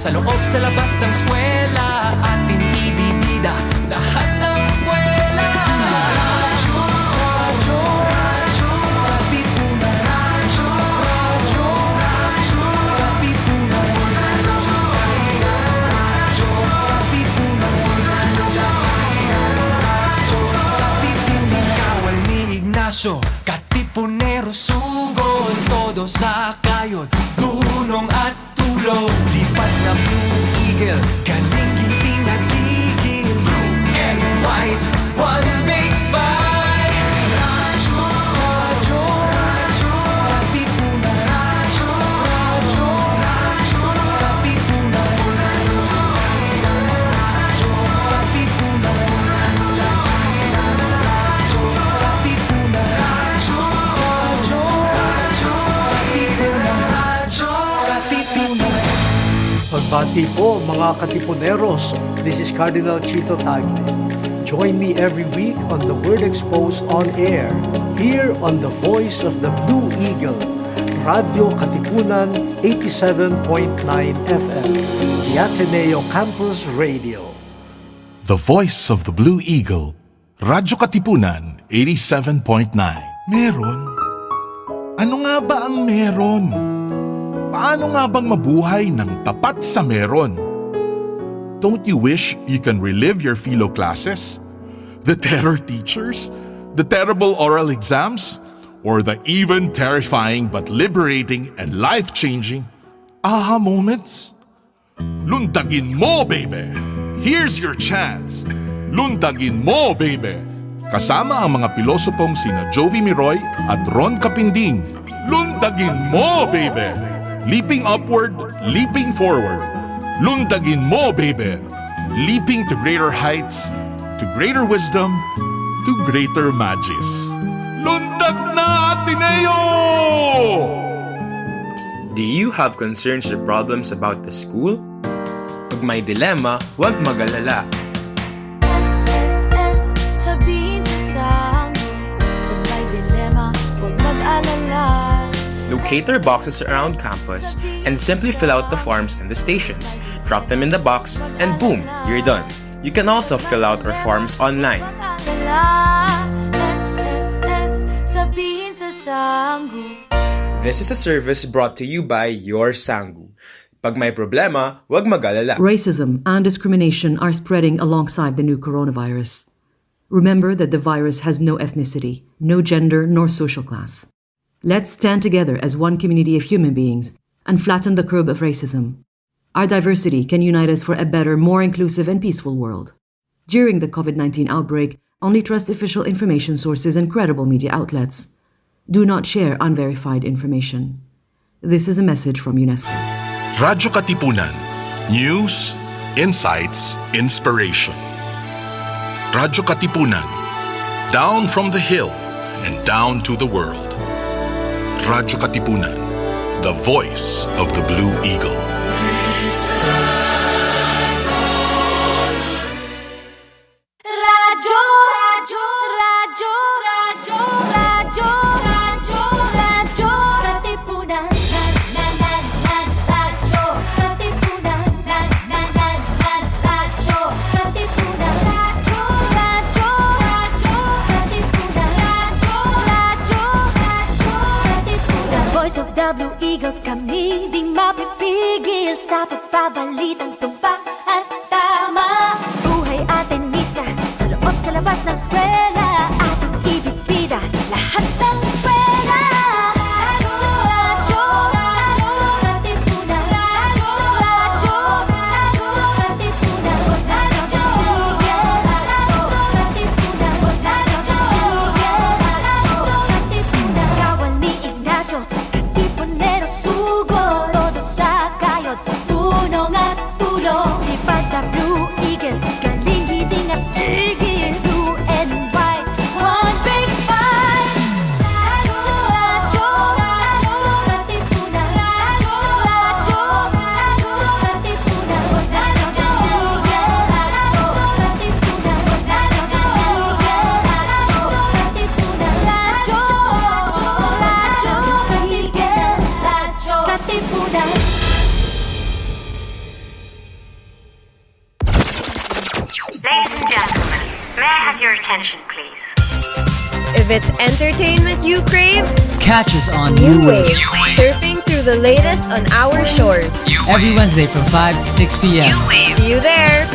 Sa loob, sa labas ng eskwela, ating ibibida lahat ng kwela. Radyo, radyo, radyo, katipunan. Radyo, radyo, radyo, katipunan. Radyo, katipunan. Radyo, katipunan. Kawal ni Ignacio, katipunero, sugod, todo sa kayod, dunong at tulog. Lipat na Blue Eagle, kaning giting nagigil. Blue and white, one big fight. Radyo, radyo, radyo, katipunan. Radyo, radyo, radyo, katipunan. Radyo, katipunan. Radyo, katipunan. Radyo, radyo, radyo, katipunan. Radyo, katipunan. Pagbati po mga katipuneros, this is Cardinal Chito Tagle. Join me every week on The Word Exposed on Air, here on the voice of the Blue Eagle, radyo-katipunan 87.9 FM, the Ateneo Campus Radio. The voice of the Blue Eagle, radyo-katipunan 87.9. Meron? Ano nga ba ang meron? Paano nga bang mabuhay ng tapat sa meron? Don't you wish you can relive your philo classes? The terror teachers? The terrible oral exams? Or the even terrifying but liberating and life-changing aha moments? Lundagin mo, baby! Here's your chance! Lundagin mo, baby! Kasama ang mga pilosopong sina Jovi Miroy at Ron Capinding. Lundagin mo, baby! Leaping upward, leaping forward. Lundagin mo, baby! Leaping to greater heights, to greater wisdom, to greater magis. Lundag na, Ateneo! Do you have concerns or problems about the school? Pag may dilema, huwag mag-alala. Sabihin sa sanggo. Pag may dilema, huwag mag-alala. Locate our boxes around campus and simply fill out the forms in the stations. Drop them in the box and boom, you're done. You can also fill out our forms online. Sabihin sa sanggo. This is a service brought to you by your Sangu. Pag may problema, huwag mag-alala. Racism and discrimination are spreading alongside the new coronavirus. Remember that the virus has no ethnicity, no gender, nor social class. Let's stand together as one community of human beings and flatten the curb of racism. Our diversity can unite us for a better, more inclusive and peaceful world. During the COVID-19 outbreak, only trust official information sources and credible media outlets. Do not share unverified information. This is a message from UNESCO. Radyo Katipunan. News, insights, inspiration. Radyo Katipunan. Down from the hill and down to the world. Radyo Katipunan, the voice of the Blue Eagle. Radyo, radyo, radyo, radyo, radyo, radyo, radyo, katipunan. Radyo, katipunan. Radyo, katipunan. Radyo, radyo, radyo, katipunan. Radyo, radyo, radyo, katipunan. The voice of the Blue Eagle, kami di mapipigil sa pagbabalitang tumpak at tama. Buhay atenista, sa loob sa labas ng eskwela, ating ibibida lahat ng eskwela. Radyo, radyo, radyo, katipunan. Radyo, radyo, radyo, katipunan. Radyo, katipunan. Radyo, katipunan. Kawal ni Ignacio, katipunero, sugod, todo sa kayod, tunong at tulong. Ladies and gentlemen, may I have your attention, please? If it's entertainment you crave, Catch us on New Wave, surfing through the latest on our shores. every Wednesday from 5 to 6 p.m. See you there!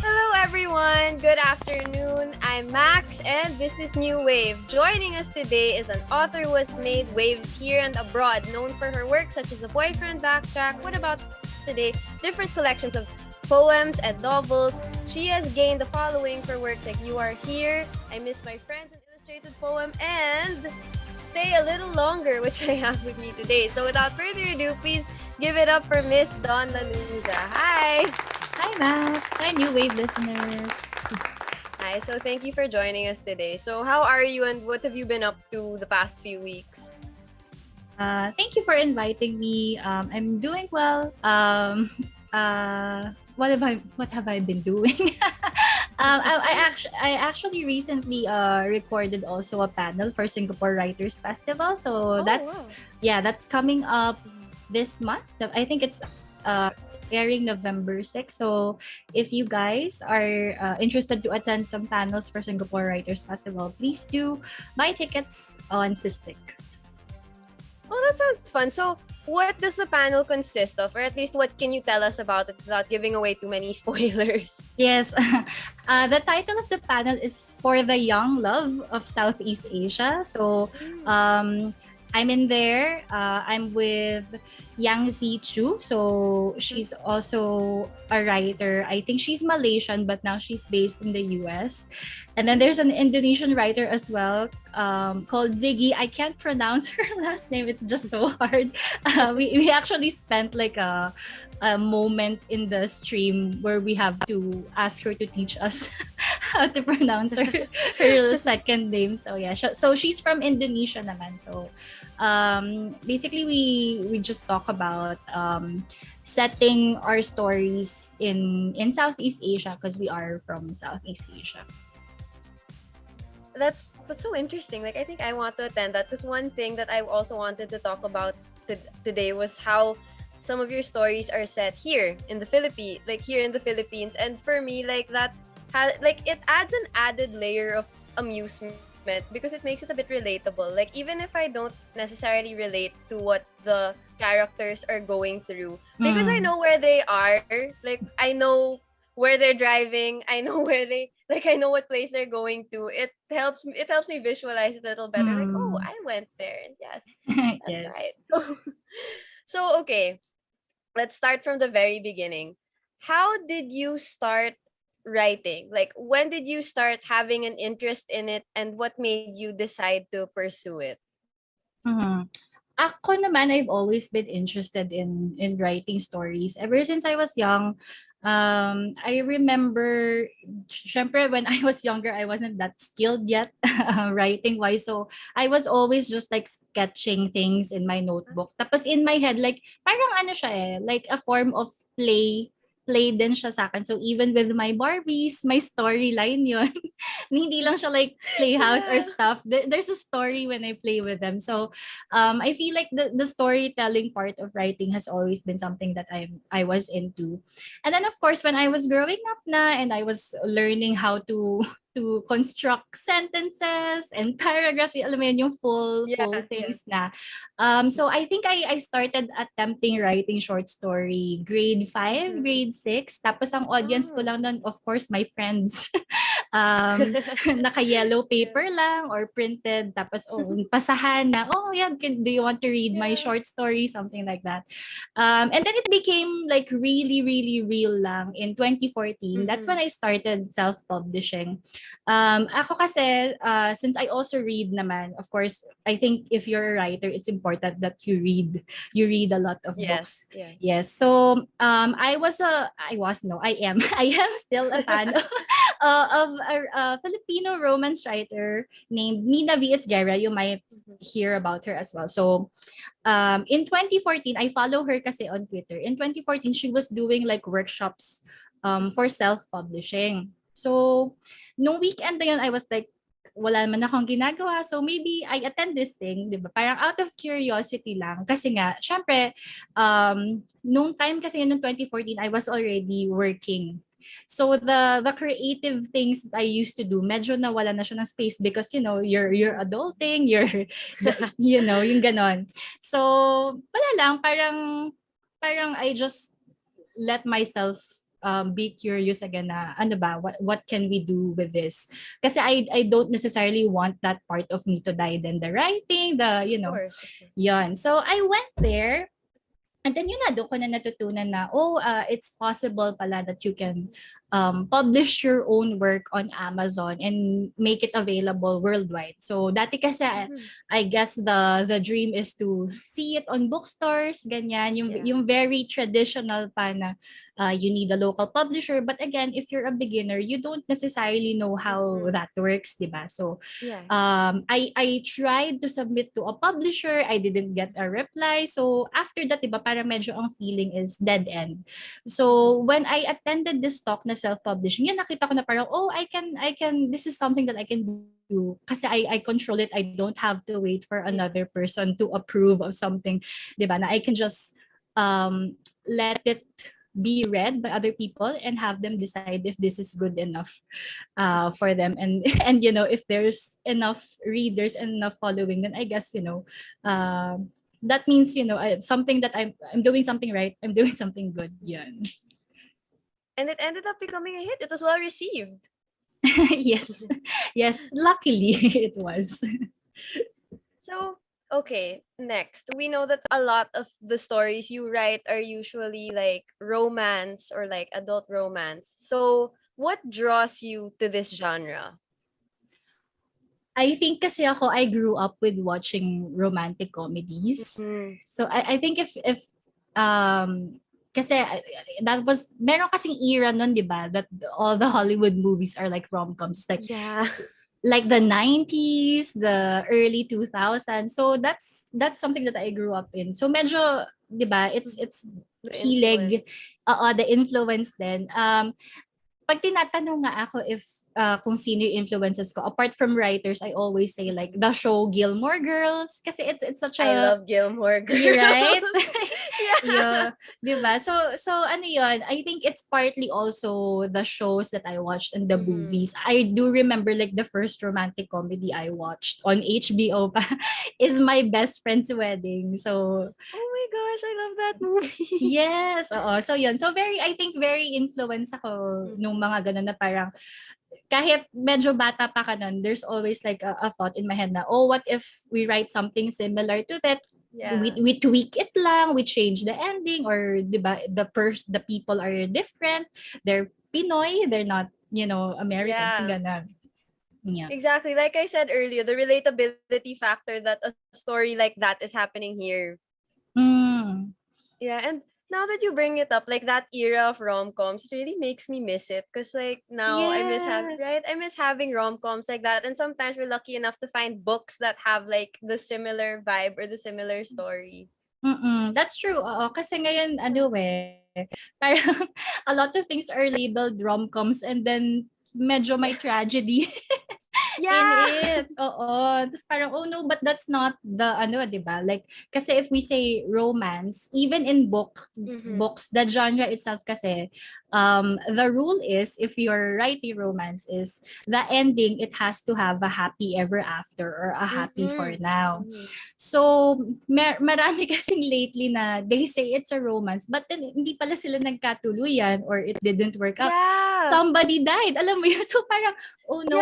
Hello everyone, good afternoon. I'm Max and this is New Wave. Joining us today is an author who has made waves here and abroad, known for her work such as The Boyfriend Backtrack, What About Today, different collections of poems and novels. She has gained the following for works like You Are Here, I Miss My Friends, an illustrated poem, and Stay a Little Longer, which I have with me today. So without further ado, please give it up for Miss Dawn Lanuza. Hi! Hi, Max. Hi, New Wave listeners. Hi, so thank you for joining us today. So how are you and what have you been up to the past few weeks? Thank you for inviting me. I'm doing well. What have I been doing? I actually recently recorded also a panel for Singapore Writers Festival. So that's coming up this month. I think it's airing November 6th. So if you guys are interested to attend some panels for Singapore Writers Festival, please do buy tickets on Sistik. Oh, that sounds fun. So what does the panel consist of? Or at least what can you tell us about it without giving away too many spoilers? Yes. The title of the panel is For the Young Love of Southeast Asia. So I'm in there. I'm with Yang Zi Chu. So she's also a writer. I think she's Malaysian, but now she's based in the US. And then there's an Indonesian writer as well called Ziggy. I can't pronounce her last name. It's just so hard. We actually spent like a moment in the stream where we have to ask her to teach us how to pronounce her second name. So yeah, so she's from Indonesia naman. So basically we just talk about setting our stories in Southeast Asia because we are from Southeast Asia. That's so interesting. Like I think I want to attend that because one thing that I also wanted to talk about today was how some of your stories are set here in the Philippines, and for me, like that it adds an added layer of amusement because it makes it a bit relatable. Like even if I don't necessarily relate to what the characters are going through, because I know where they are, like I know where they're driving, I know I know what place they're going to. It helps me visualize it a little better. Like, oh, I went there. Yes, that's Yes. right. So okay, let's start from the very beginning. How did you start writing? Like, when did you start having an interest in it, and what made you decide to pursue it? Mhm. Ako naman, I've always been interested in writing stories ever since I was young. I remember, syempre, when I was younger, I wasn't that skilled yet writing wise. So I was always just like sketching things in my notebook. Tapos in my head, like parang ano siya like a form of play din siya sa akin. So even with my Barbies, my storyline yun. Hindi lang siya like playhouse or stuff. There's a story when I play with them. So I feel like the storytelling part of writing has always been something that I was into. And then of course when I was growing up na and I was learning how to construct sentences and paragraphs, alam mo yun, yung full things na. So I think I started attempting writing short story grade 5, grade 6. Tapos ang audience ko lang nun, of course, my friends. Naka-yellow paper lang or printed. Tapos, pasahan na, do you want to read my short story? Something like that. And then it became like really, really real lang in 2014. That's when I started self-publishing. Ako kasi, since I also read naman, of course, I think if you're a writer, it's important that you read a lot of books. Yeah. Yes. So, I am still a fan of a Filipino romance writer named Mina V.S. Guerra. You might hear about her as well. So, in 2014, I follow her kasi on Twitter. In 2014, she was doing like workshops for self-publishing. So, nung weekend na yun, I was like wala man akong ginagawa. So maybe I attend this thing, di ba? Parang out of curiosity lang. Kasi nga, syempre, nung time kasi yun, nung 2014, I was already working. So the creative things that I used to do, medyo nawala na siya ng space because you're adulting, yung ganon. So wala lang, parang I just let myself be curious again na ano ba, what can we do with this? Kasi I don't necessarily want that part of me to die, then the writing, Of course. yun. So I went there. And then yun na, doon ko na natutunan na, it's possible pala that you can publish your own work on Amazon and make it available worldwide. So dati kasi, I guess the dream is to see it on bookstores, ganyan, yung very traditional pa na you need a local publisher. But again, if you're a beginner, you don't necessarily know how that works, diba? So I tried to submit to a publisher. I didn't get a reply. So after that, diba, parang medyo ang feeling is dead end. So when I attended this talk na self-publishing, yun nakita ko na parang, I can, this is something that I can do. Kasi I control it. I don't have to wait for another person to approve of something, diba? Na I can just let it be read by other people and have them decide if this is good enough for them, and if there's enough readers and enough following, then I guess that means something that I'm doing something right, I'm doing something good. And it ended up becoming a hit. It was well received. yes, luckily it was. So okay, next. We know that a lot of the stories you write are usually like romance or like adult romance. So, what draws you to this genre? I think kasi ako, I grew up with watching romantic comedies. So, I think if kasi that was, meron kasing era nun, di ba? That all the Hollywood movies are like rom-coms. Like the 90s, the early 2000s. So that's something that I grew up in. So medyo, 'di ba, it's hilig, the influence din. Pag tinatanong nga ako if kung sino yung influences ko, apart from writers, I always say like the show Gilmore Girls kasi it's such a, I love Gilmore Girls. right? Diba? So ano yun, I think it's partly also the shows that I watched and the movies. I do remember like the first romantic comedy I watched on HBO pa is My Best Friend's Wedding. So oh my gosh, I love that movie. Yes, oo. So yun. So I think very influenced ako nung mga ganun na parang kahit medyo bata pa ka nun, there's always like a thought in my head na, what if we write something similar to that? Yeah. We tweak it lang, we change the ending, or diba, the people are different, they're Pinoy, they're not, Americans, ganun. Yeah. Exactly. Like I said earlier, the relatability factor that a story like that is happening here. Yeah, and now that you bring it up, like that era of rom-coms really makes me miss it. Because like now I miss having rom-coms like that. And sometimes we're lucky enough to find books that have like the similar vibe or the similar story. That's true. Oo, kasi ngayon, parang a lot of things are labeled rom-coms and then medyo may tragedy. In it. Oo. Tapos parang, no, but that's not the, diba? Like, kasi if we say romance, even in books, the genre itself kasi, the rule is, if you're writing romance, is the ending, it has to have a happy ever after or a happy for now. So, marami kasing lately na they say it's a romance, but then hindi pala sila nagkatuluyan or it didn't work out. Somebody died. Alam mo yun? So parang, oh no.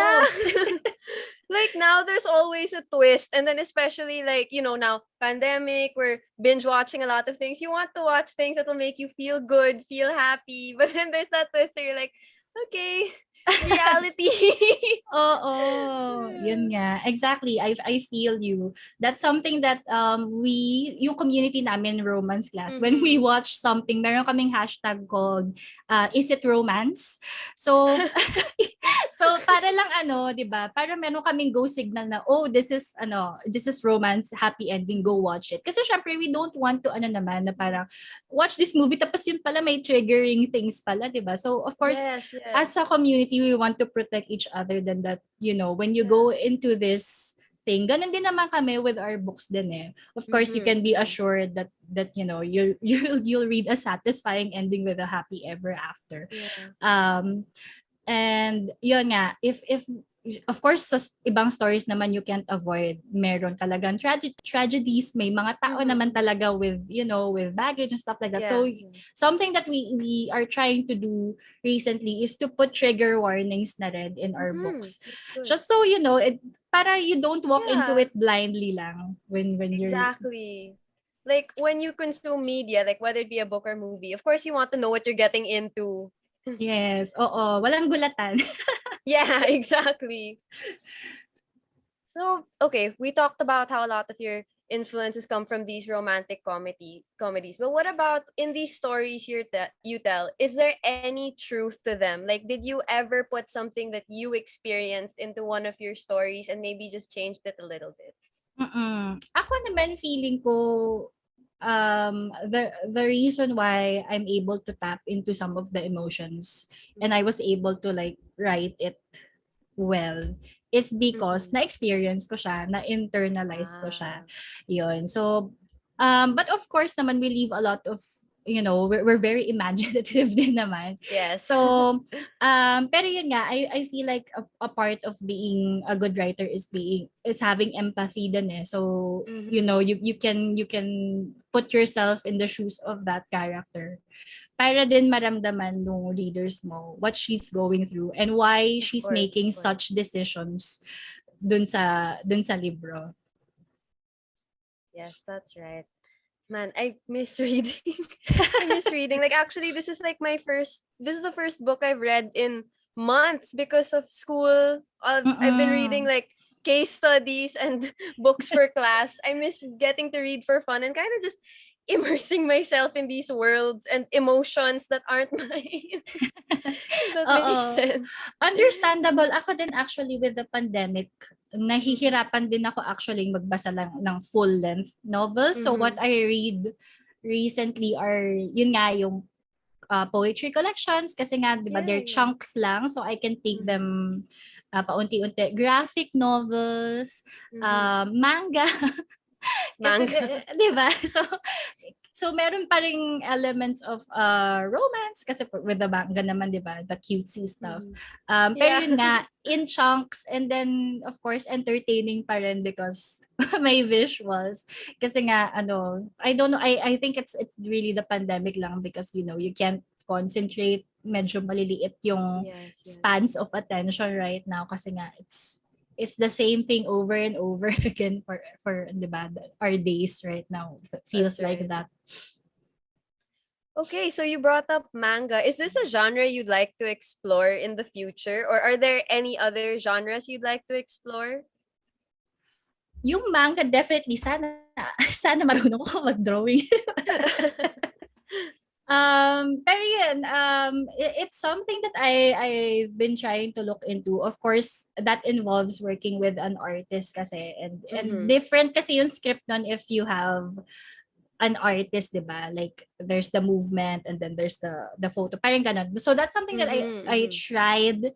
Like now there's always a twist, and then especially like now pandemic, we're binge watching a lot of things. You want to watch things that will make you feel good, feel happy, but then there's that twist, so you're like, okay, reality. Yun nga. Exactly. I feel you. That's something that yung community namin romance class, when we watch something, meron kaming hashtag called is it romance? So so para lang 'di ba? Para meron kaming go signal na this is romance, happy ending, go watch it. Kasi syempre we don't want to naman na parang watch this movie tapos yun pala may triggering things pala, 'di ba? So of course, as a community definitely we want to protect each other than that, when you go into this thing. Ganun din naman kami with our books din eh. Of course, you can be assured that you'll read a satisfying ending with a happy ever after. Yeah. And yun nga, if of course sa ibang stories naman you can't avoid meron talagang tragedies, may mga tao naman talaga with with baggage and stuff like that. So something that we are trying to do recently is to put trigger warnings na rin in our books, just so para you don't walk into it blindly lang when you're exactly. Like when you consume media, like whether it be a book or movie, of course you want to know what you're getting into. Yes, oo, walang gulatan. Yeah, exactly. So, okay, we talked about how a lot of your influences come from these romantic comedies. But what about in these stories you tell? Is there any truth to them? Like, did you ever put something that you experienced into one of your stories and maybe just changed it a little bit? Ako naman feeling ko the reason why I'm able to tap into some of the emotions and I was able to like write it well is because na-experience ko siya, na-internalize ko siya. Yun. So, but of course naman we leave a lot of, we're very imaginative din naman. Yes. So, pero yun nga, I feel like a part of being a good writer is having empathy din eh. So, you can put yourself in the shoes of that character para din maramdaman ng readers mo what she's going through and why she's making such decisions dun sa libro. Yes, that's right. Man, I miss reading. I miss reading. Like actually this is the first book I've read in months because of school. I've been reading like case studies and books for class. I miss getting to read for fun and kind of just immersing myself in these worlds and emotions that aren't mine. That makes sense. Understandable. Ako din actually with the pandemic, nahihirapan din ako actually magbasa lang ng full-length novels. So what I read recently are, yun nga, yung poetry collections kasi nga, di ba, they're chunks lang. So I can take them paunti-unti. Graphic novels, manga. Kasi, di ba? So meron pa ring elements of romance kasi with the manga naman, di ba? The cutesy stuff. Pero yun nga, in chunks, and then of course entertaining pa rin because may visuals. Kasi nga, I don't know, I think it's really the pandemic lang because you can't concentrate, medyo maliliit yung spans of attention right now kasi nga it's the same thing over and over again for diba, our days right now. Feels like that. Okay, so you brought up manga. Is this a genre you'd like to explore in the future? Or are there any other genres you'd like to explore? Yung manga, definitely. Sana marunong ko mag-drawing. Pero yun, it's something that I've been trying to look into. Of course, that involves working with an artist kasi and different kasi yung script nun if you have an artist, diba? Like there's the movement and then there's the photo. Parang ganun. So that's something that I tried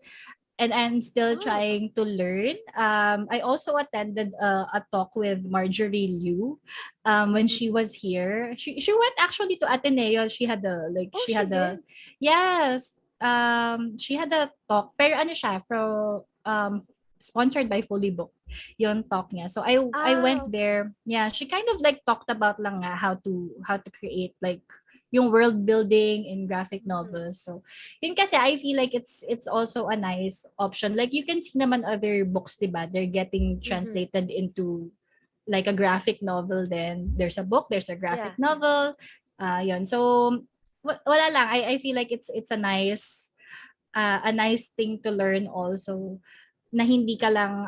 and I'm still trying to learn. I also attended a talk with Marjorie Liu when she was here. She went actually to Ateneo. She had she had a talk. Pero ano siya sponsored by Fully Book yung talk niya. So I went there. Yeah, she kind of like talked about lang how to create like yung world building in graphic novels. So yun kasi I feel like it's also a nice option. Like you can see naman other books, diba? They're getting translated into like a graphic novel then. There's a book, there's a graphic novel. Yun. So wala lang. I feel like it's a nice thing to learn also na hindi ka lang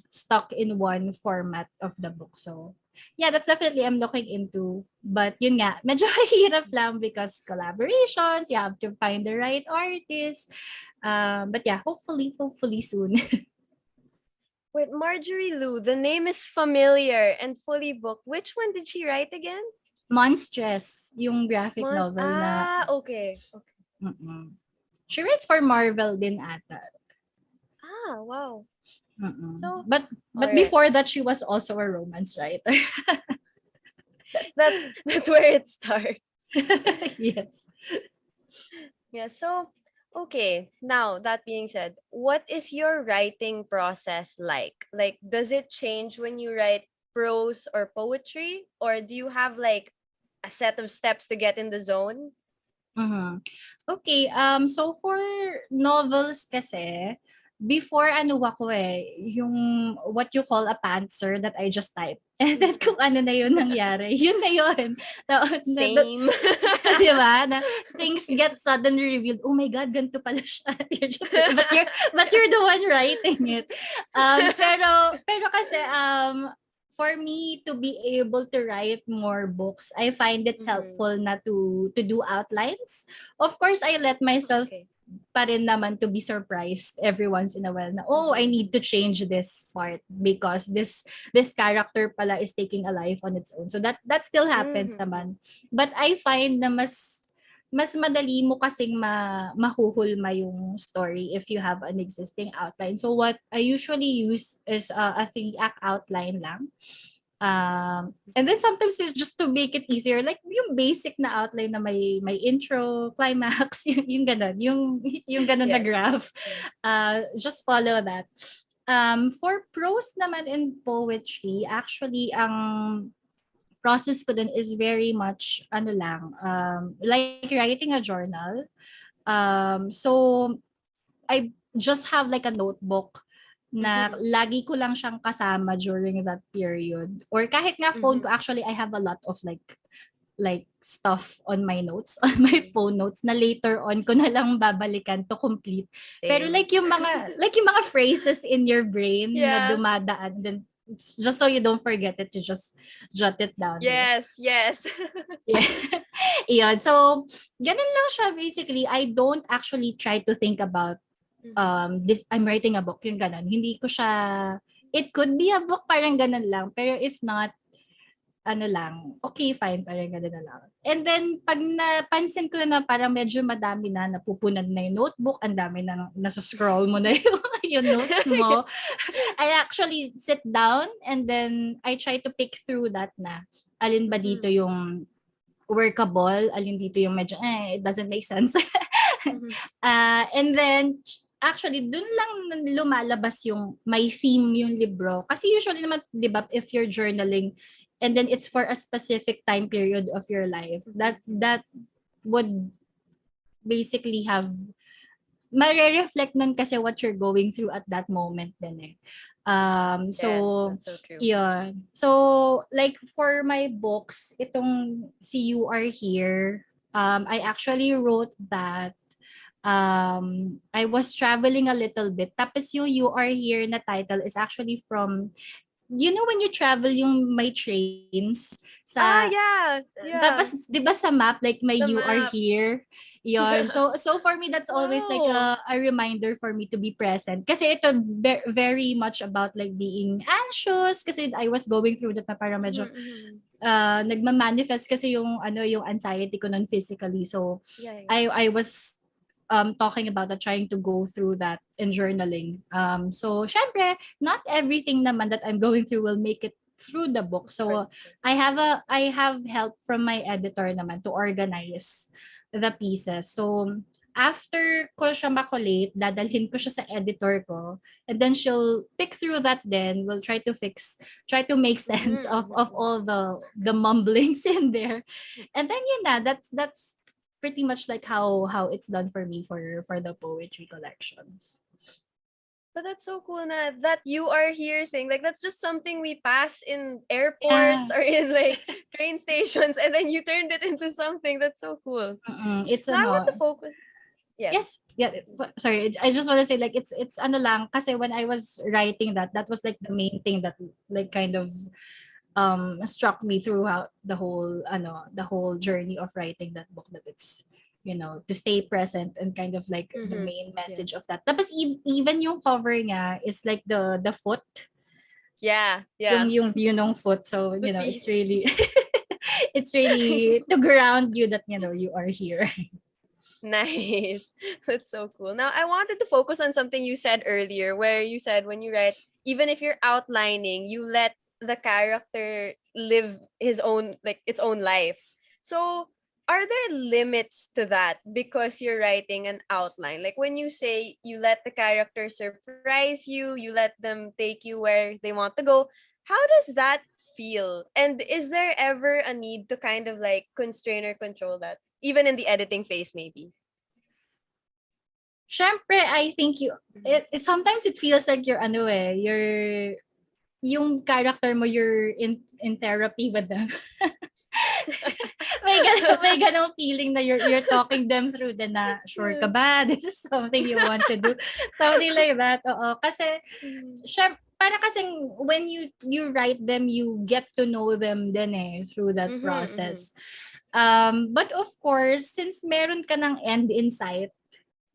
stuck in one format of the book. So yeah, that's definitely I'm looking into. But yun nga, medyo mahirap lang because collaborations, you have to find the right artist. But yeah, hopefully soon. Wait, Marjorie Liu, the name is familiar and Fully Booked. Which one did she write again? Monstrous, yung graphic novel na. Okay. Mm-mm. She writes for Marvel din ata. Ah, wow. So, But alright. before that, she was also a romance writer. That's where it starts. Yes. Yeah, so okay, now that being said, what is your writing process like? Like, does it change when you write prose or poetry? Or do you have like a set of steps to get in the zone? Okay, so for novels kasi, before ano ako yung what you call a pantser that I just type. And then kung ano na yun nangyari, yun na yun. Same. Di ba? Na things get suddenly revealed. Oh my God, ganito pala siya. But you're the one writing it. Pero kasi, for me to be able to write more books, I find it helpful na to do outlines. Of course, I let myself pa rin naman to be surprised every once in a while na, oh, I need to change this part because this character pala is taking a life on its own. So that still happens naman. But I find na mas madali mo kasing mahuhulma yung story if you have an existing outline. So what I usually use is a 3-act outline lang. And then sometimes just to make it easier, like yung basic na outline na may intro, climax, yung ganun, yung ganun na graph. Just follow that. For prose naman and poetry, actually ang process ko dun is very much like writing a journal. So I just have like a notebook na lagi ko lang siyang kasama during that period. Or kahit nga phone ko, actually, I have a lot of like stuff on my notes, on my phone notes na later on ko na lang babalikan to complete. Same. Pero like yung mga phrases in your brain na dumadaan, then just so you don't forget it, you just jot it down. Yes. Yeah. Iyon. So, ganun lang siya basically. I don't actually try to think about this, I'm writing a book, yung ganun. Hindi ko siya, it could be a book, parang ganun lang. Pero if not, okay, fine, parang ganun na lang. And then, pag napansin ko na parang medyo madami na, napupunan na yung notebook, ang dami na nasuscroll mo na yung notes mo, I actually sit down and then I try to pick through that na. Alin ba dito yung workable, alin dito yung medyo, it doesn't make sense. And then, actually, dun lang lumalabas yung may theme yung libro. Kasi usually naman, di ba, if you're journaling, and then it's for a specific time period of your life, that would basically have, mare-reflect nun kasi what you're going through at that moment din So, yes, that's so true. yeah. So, like for my books, itong See You Are Here, I actually wrote that I was traveling a little bit. Tapos yung You Are Here na title is actually from, you know when you travel yung may trains sa yeah. Tapos 'di ba sa map like may The You Are map. Here. Yon. So for me that's always like a reminder for me to be present. Kasi ito very much about like being anxious kasi I was going through that na parang medyo nagma-manifest kasi yung anxiety ko nun physically. So I was talking about that, trying to go through that in journaling. So, syempre, not everything naman that I'm going through will make it through the book. So, I have help from my editor naman to organize the pieces. So, after ko siya makulate, dadalhin ko siya sa editor ko, and then she'll pick through that then, we'll try to make sense of all the mumblings in there. And then yun na, that's pretty much like how it's done for me for the poetry collections. But that's so cool na that You Are Here thing. Like that's just something we pass in airports or in like train stations, and then you turned it into something that's so cool. It's I want to focus. Yes. Yeah. Sorry, I just want to say like it's lang kasi when I was writing that was like the main thing that like kind of struck me throughout the whole journey of writing that book, that it's to stay present and kind of like the main message of that. Tapos even yung cover nga is like the foot. Yeah. Yung foot. So it's really it's really to ground you that you are here. Nice. That's so cool. Now, I wanted to focus on something you said earlier, where you said when you write, even if you're outlining, you let the character live his own, like its own life. So, are there limits to that because you're writing an outline? Like when you say you let the character surprise you, you let them take you where they want to go, how does that feel? And is there ever a need to kind of like constrain or control that? Even in the editing phase, maybe. Syempre, I think sometimes it feels like yung character mo, you're in therapy with them. may ganong feeling na you're talking them through na sure ka ba? This is something you want to do. Something like that. Oo. Kasi, para kasing when you write them, you get to know them din through that process. But of course, since meron ka ng end in sight,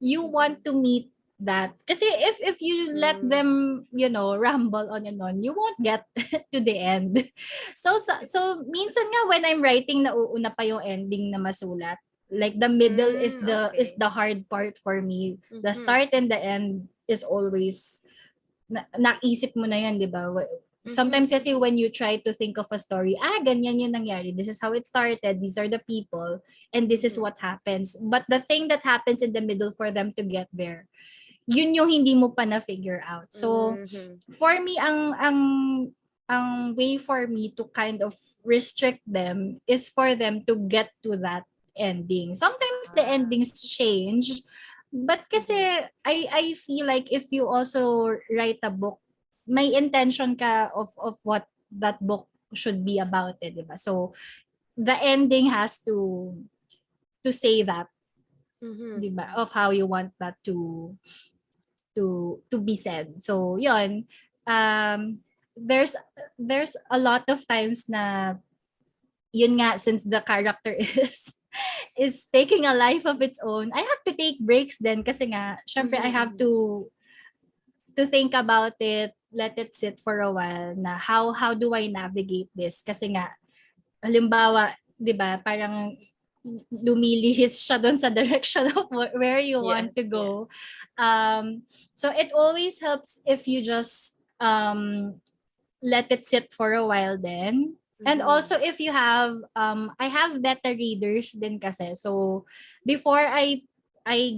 you want to meet that. Kasi if you let them, ramble on and on, you won't get to the end. So minsan nga when I'm writing, nauuna pa yung ending na masulat. Like the middle is the hard part for me. The start and the end is always naisip mo na yan, di ba? Sometimes kasi when you try to think of a story, ganyan yung nangyari. This is how it started. These are the people. And this is what happens. But the thing that happens in the middle for them to get there, yun yung hindi mo pa na-figure out. So, for me, ang way for me to kind of restrict them is for them to get to that ending. Sometimes the endings change. But kasi, I feel like if you also write a book, may intention ka of what that book should be about it, diba? So the ending has to say that, diba? Of how you want that to be said. So yun, there's a lot of times na yun nga, since the character is taking a life of its own, I have to take breaks then kasi nga syempre I have to think about it, let it sit for a while na how do I navigate this? Kasi nga, halimbawa, di ba, parang lumilihis siya doon sa direction of where you want to go. So it always helps if you just let it sit for a while then. And also if you have, I have beta readers din kasi. So before I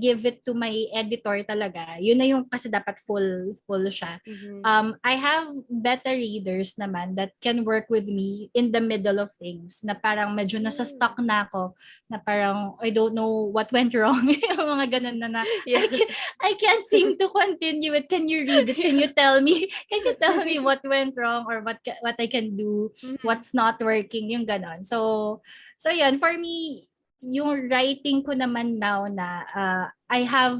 give it to my editor talaga. Yun na yung kasi dapat full siya. I have beta readers naman that can work with me in the middle of things na parang medyo nasa stuck na ako na parang I don't know what went wrong. Yung mga ganun na I can't seem to continue it. Can you read it? Can you tell me what went wrong or what I can do? What's not working? Yung ganon. So yan, for me, yung writing ko naman now na I have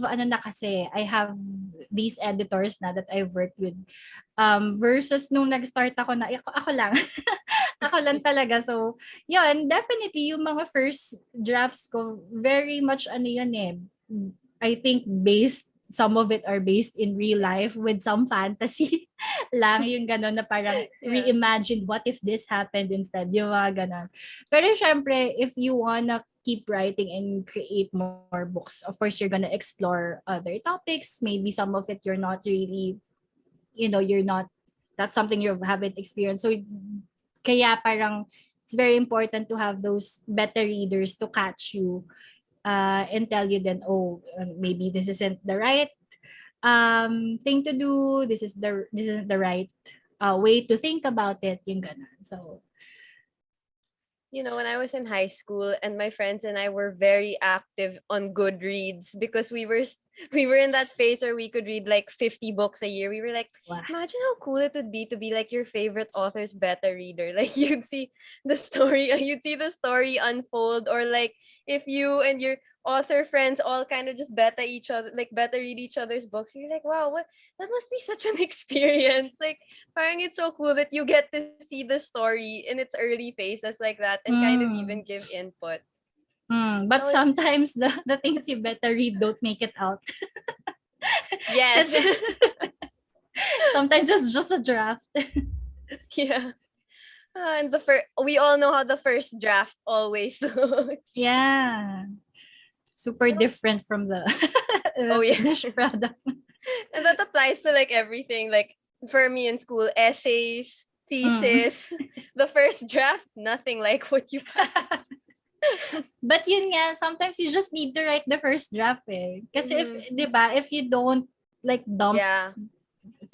these editors na that I've worked with versus nung nag-start ako na ako lang ako lang talaga. So yun, definitely yung mga first drafts ko very much I think some of it are based in real life with some fantasy lang, yung gano'n na parang reimagine what if this happened instead, yung mga gano'n. Pero syempre, if you wanna keep writing and create more books, of course, you're gonna explore other topics. Maybe some of it you're not really, that's something you haven't experienced. So, kaya parang it's very important to have those beta readers to catch you and tell you then, maybe this isn't the right thing to do. This isn't the right way to think about it. Yung ganun. So, when I was in high school and my friends and I were very active on Goodreads because we were in that phase where we could read like 50 books a year. We were like, imagine how cool it would be to be like your favorite author's beta reader. Like you'd see the story unfold, or like if you and your author friends all kind of just beta read each other's books. You're like, wow, that must be such an experience. Like, parang it's so cool that you get to see the story in its early phases like that and kind of even give input. But sometimes the things you better read don't make it out. Yes. Sometimes it's just a draft. Yeah. And we all know how the first draft always looks. Yeah. super different from the, Oh, the yeah. finished product. And that applies to like everything. Like for me in school, essays, thesis, the first draft, nothing like what you have. But yun nga, sometimes you just need to write the first draft eh. Kasi if, Mhm. di ba, if you don't like dump Yeah,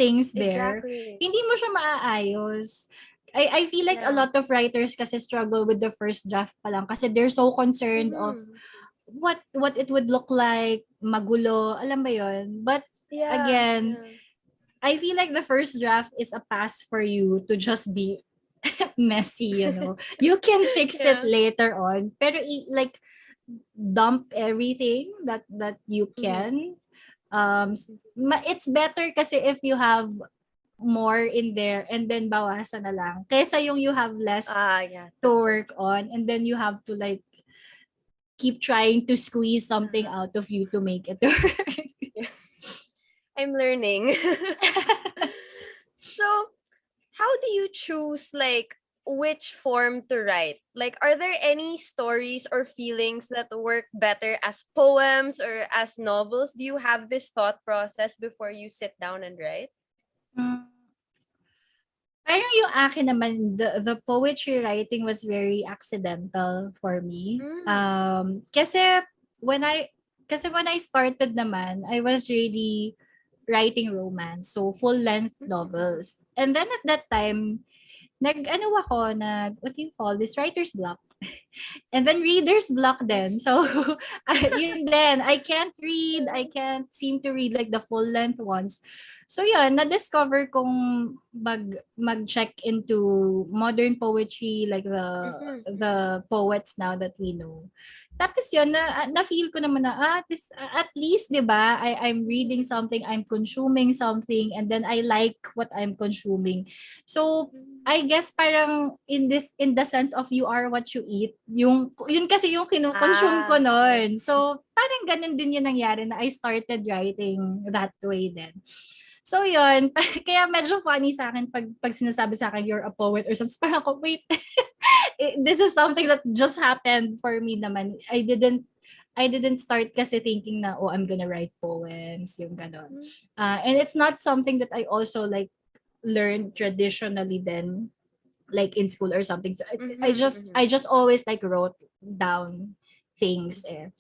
things there, exactly. hindi mo siya maaayos. I feel like a Yeah. lot of writers kasi struggle with the first draft pa lang kasi they're so concerned of Mhm. what it would look like, magulo, alam ba yun? But Yeah, again, yeah. I feel like the first draft is a pass for you to just be messy, you know. You can fix it Yeah. later on, pero like dump everything that you Mhm. can. It's better kasi if you have more in there and then bawasan na lang. Kaysa yung you have less Yeah, to that's work on and then you have to like keep trying to squeeze something out of you to make it work. I'm learning. So, how do you choose like which form to write? Like, are there any stories or feelings that work better as poems or as novels? Do you have this thought process before you sit down and write? Mm, Parang yung akin naman, the poetry writing was very accidental for me. Mm. Kasi when I when I started naman, I was really writing romance, so full-length Mm. novels. And then at that time, nag-ano ako na, what do you call this? Writer's block. And then reader's block then. So, yun then, I can't read, I can't seem to read like the full-length ones. So yun, na-discover kong mag-check into modern poetry, like Mhm. the poets now that we know. Tapos yun, na-feel ko naman na, at least, di ba, I'm reading something, I'm consuming something, and then I like what I'm consuming. So, I guess parang in the sense of you are what you eat, yun kasi yung kino-consume ko Yes. noon. So, parang ganun din yung nangyari na I started writing that way then. So yun, kaya medyo funny sa akin pag sinasabi sa akin you're a poet or something. Parang ako, wait, this is something that just happened for me naman. I didn't start kasi thinking na, oh, I'm gonna write poems, yung ganon. And it's not something that I also like learned traditionally then, like in school or something. So I just always like wrote down things eh.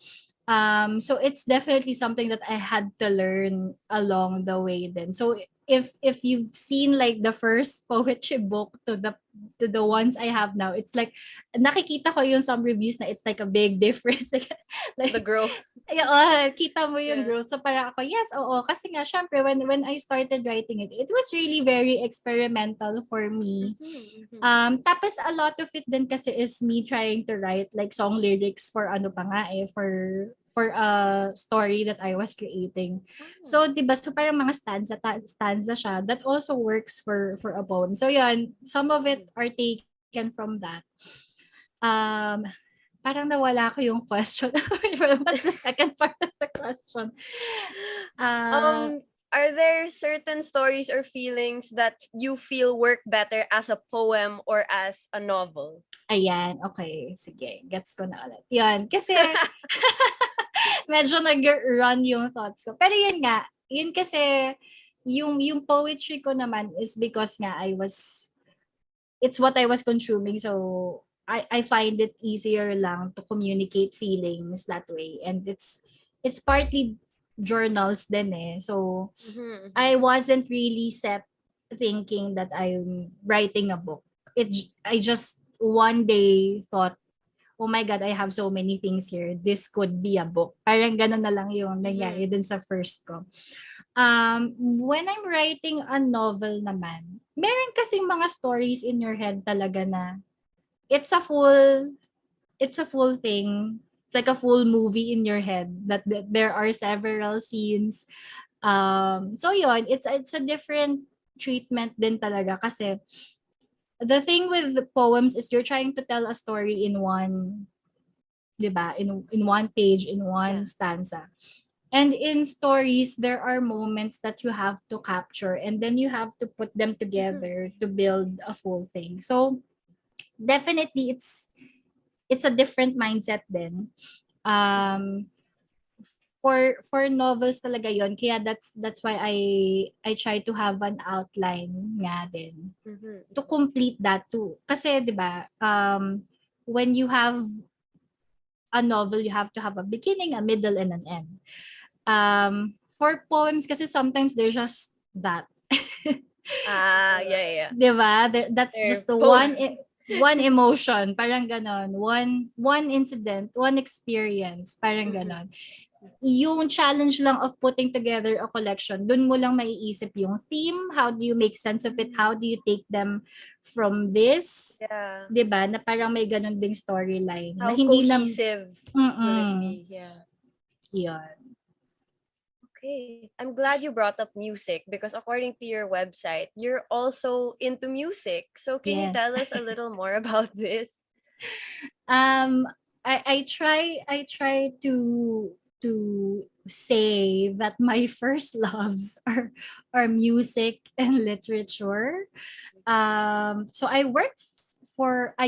So it's definitely something that I had to learn along the way then. So if you've seen like the first poetry book to the ones I have now, it's like nakikita ko yung some reviews na it's like a big difference. like The growth. kita mo yung Yeah. growth. So para ako, yes, oo. Kasi nga, syempre, when I started writing it, it was really very experimental for me. Tapos a lot of it din kasi is me trying to write like song lyrics for ano pa nga eh, for a story that I was creating. So, 'di ba? So parang mga stanza siya that also works for a poem. So, yun, some of it are taken from that. Parang nawala ko yung question. What's the second part of the question? Are there certain stories or feelings that you feel work better as a poem or as a novel? Ayan, okay. Sige, gets ko na ulit. Yan, kasi medyo nag-run yung thoughts ko. Pero yun nga, yun kasi, yung poetry ko naman is because nga it's what I was consuming. So, I find it easier lang to communicate feelings that way. And it's partly journals din eh. So, I wasn't really set thinking that I'm writing a book. I just one day thought, oh my God, I have so many things here. This could be a book. Parang ganun na lang yung nangyari dun sa first ko. When I'm writing a novel naman, meron kasing mga stories in your head talaga na it's a full thing. It's like a full movie in your head that there are several scenes. So yun, it's a different treatment din talaga kasi the thing with the poems is you're trying to tell a story in one, 'di ba? In one page, in one stanza. And in stories, there are moments that you have to capture and then you have to put them together to build a full thing. So definitely it's a different mindset then. for novels talaga yon, kaya that's why I try to have an outline nga din Mhm. to complete that too. Kasi 'di ba, when you have a novel, you have to have a beginning, a middle, and an end. For poems kasi sometimes they're just that. Yeah. 'Di ba? That's They're just the full. one emotion, parang ganon. One incident, one experience, parang ganon. Yung challenge lang of putting together a collection, dun mo lang maiisip yung theme, how do you make sense of it, how do you take them from this, Yeah. 'di ba? Na parang may ganon ding storyline na How hindi na cohesive will it be? Yeah. yun. Okay. I'm glad you brought up music because according to your website, you're also into music. So can you Yes. tell us a little more about this? I try to say that my first loves are music and literature. So I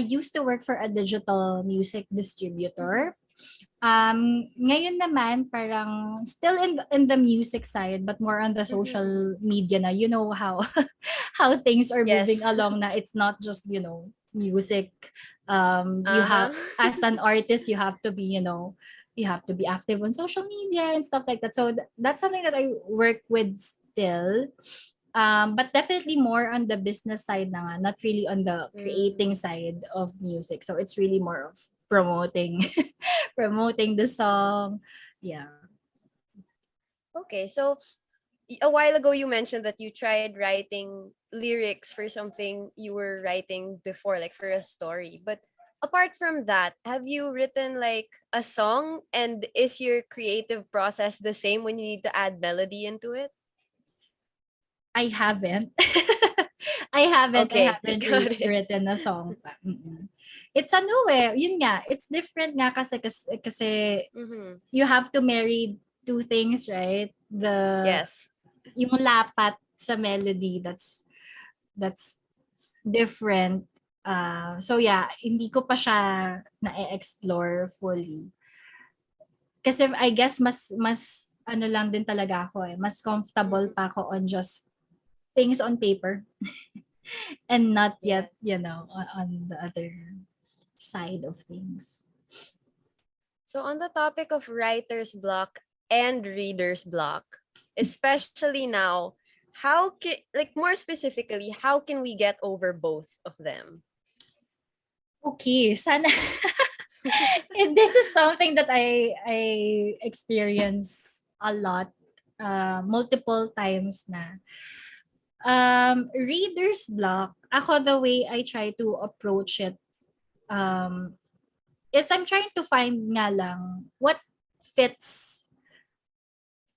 used to work for a digital music distributor. Ngayon naman parang still in the music side but more on the social media na, you know how how things are moving Yes. along na, it's not just, music. You have, Uh-huh. as an artist, you have to be, you have to be active on social media and stuff like that. So that's something that I work with still. But definitely more on the business side na nga, not really on the creating side of music. So it's really more of promoting promoting the song. Yeah. Okay, so a while ago you mentioned that you tried writing lyrics for something you were writing before, like for a story. But apart from that, have you written like a song, and is your creative process the same when you need to add melody into it? I haven't. I Okay, haven't got really it. written a song pa. It's ano yun nga, it's different nga kasi you have to marry two things, right? Yes. Yung lapat sa melody, that's different. So yeah, hindi ko pa siya na-explore fully. Kasi I guess mas ano lang din talaga ako mas comfortable pa ako on just things on paper and not yet, on the other side of things. So on the topic of writer's block and reader's block, especially now, like more specifically, how can we get over both of them? Okay, sana this is something that I experience a lot, multiple times na. Reader's block, ako the way I try to approach it, is I'm trying to find nga lang what fits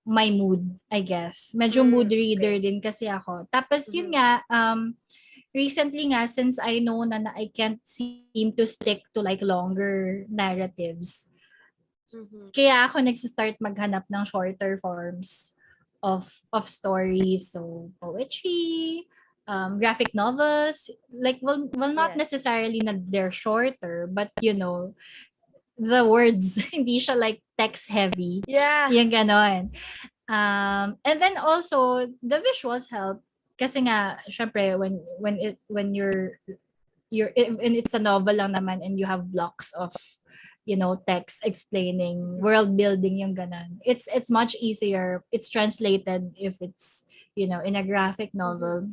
my mood, I guess. Medyo mood reader din kasi ako. Tapos yun nga, recently nga, since I know na I can't seem to stick to like longer narratives, kaya ako nagsistart maghanap ng shorter forms of stories. So, poetry, graphic novels, like, well not necessarily na they're shorter, but the words, hindi siya like text heavy. Yeah. Yung ganon. And then also, the visuals help. Kasi nga, syempre, when you're and it's a novel lang naman and you have blocks of text explaining world building yung ganon, it's much easier. It's translated if it's in a graphic novel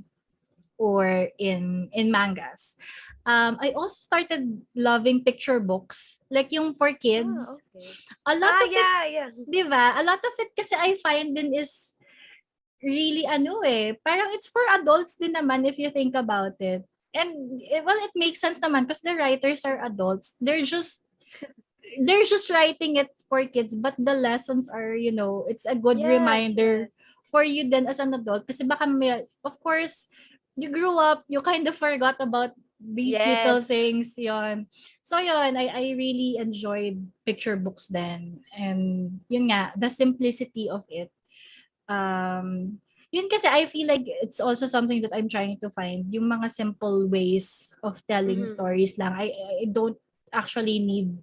or in mangas. I also started loving picture books, like yung for kids. A lot of it, diba? A lot of it kasi I find din is really parang it's for adults din naman if you think about it. And it makes sense naman because the writers are adults. They're just writing it for kids, but the lessons are, it's a good reminder for you then as an adult. Kasi baka of course, you grew up, you kind of forgot about these little things. Yon. So yon, I really enjoyed picture books then. And yun nga, the simplicity of it. Yun kasi I feel like it's also something that I'm trying to find. Yung mga simple ways of telling stories lang. I don't actually need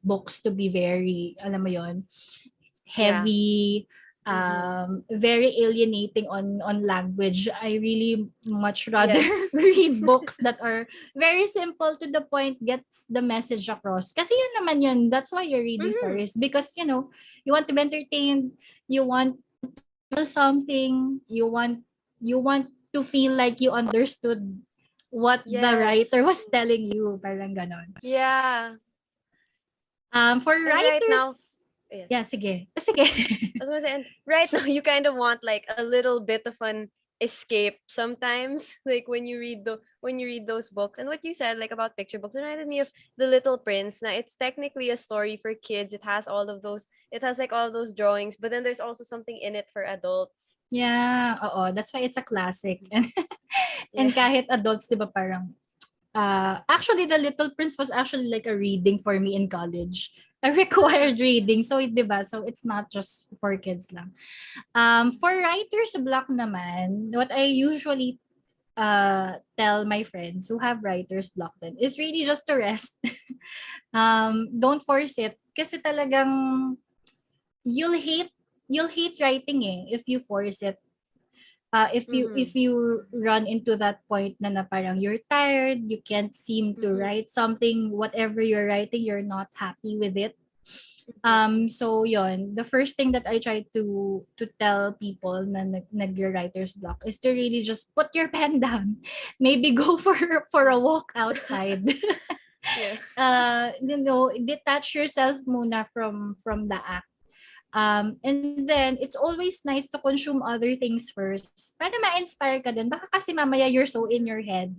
books to be very, alam mo yon, Yeah. heavy, very alienating on language. I really much rather Yes. read books that are very simple to the point, gets the message across. Kasi yun naman yun. That's why you're reading Mhm. stories, because you want to be entertained, you want to feel something, you want to feel like you understood what the Yes. writer was telling you, parang ganon. Yeah. For And right now, writers, yes. yeah, sige. Sige. I was gonna say, and right now you kind of want like a little bit of an escape sometimes, like when you read those books. And what you said, like about picture books, reminded me of The Little Prince. Now it's technically a story for kids. It has all of those. It has like all those drawings, but then there's also something in it for adults. Yeah, oo. That's why it's a classic. And Yeah. kahit adults, di ba, parang, actually, The Little Prince was actually like a reading for me in college. A required reading. So, di ba? So, it's not just for kids lang. For writer's block naman, what I usually tell my friends who have writer's block then is really just to rest. Don't force it. Kasi talagang you'll hate writing if you force it. If Mm-hmm. you run into that point na parang you're tired, you can't seem to Mm-hmm. write something, whatever you're writing, you're not happy with it. So yon, the first thing that I try to tell people na nag-writer's block is to really just put your pen down. Maybe go for a walk outside. Yeah. Detach yourself muna from the act. And then it's always nice to consume other things first para ma-inspire ka din. Baka kasi mamaya you're so in your head.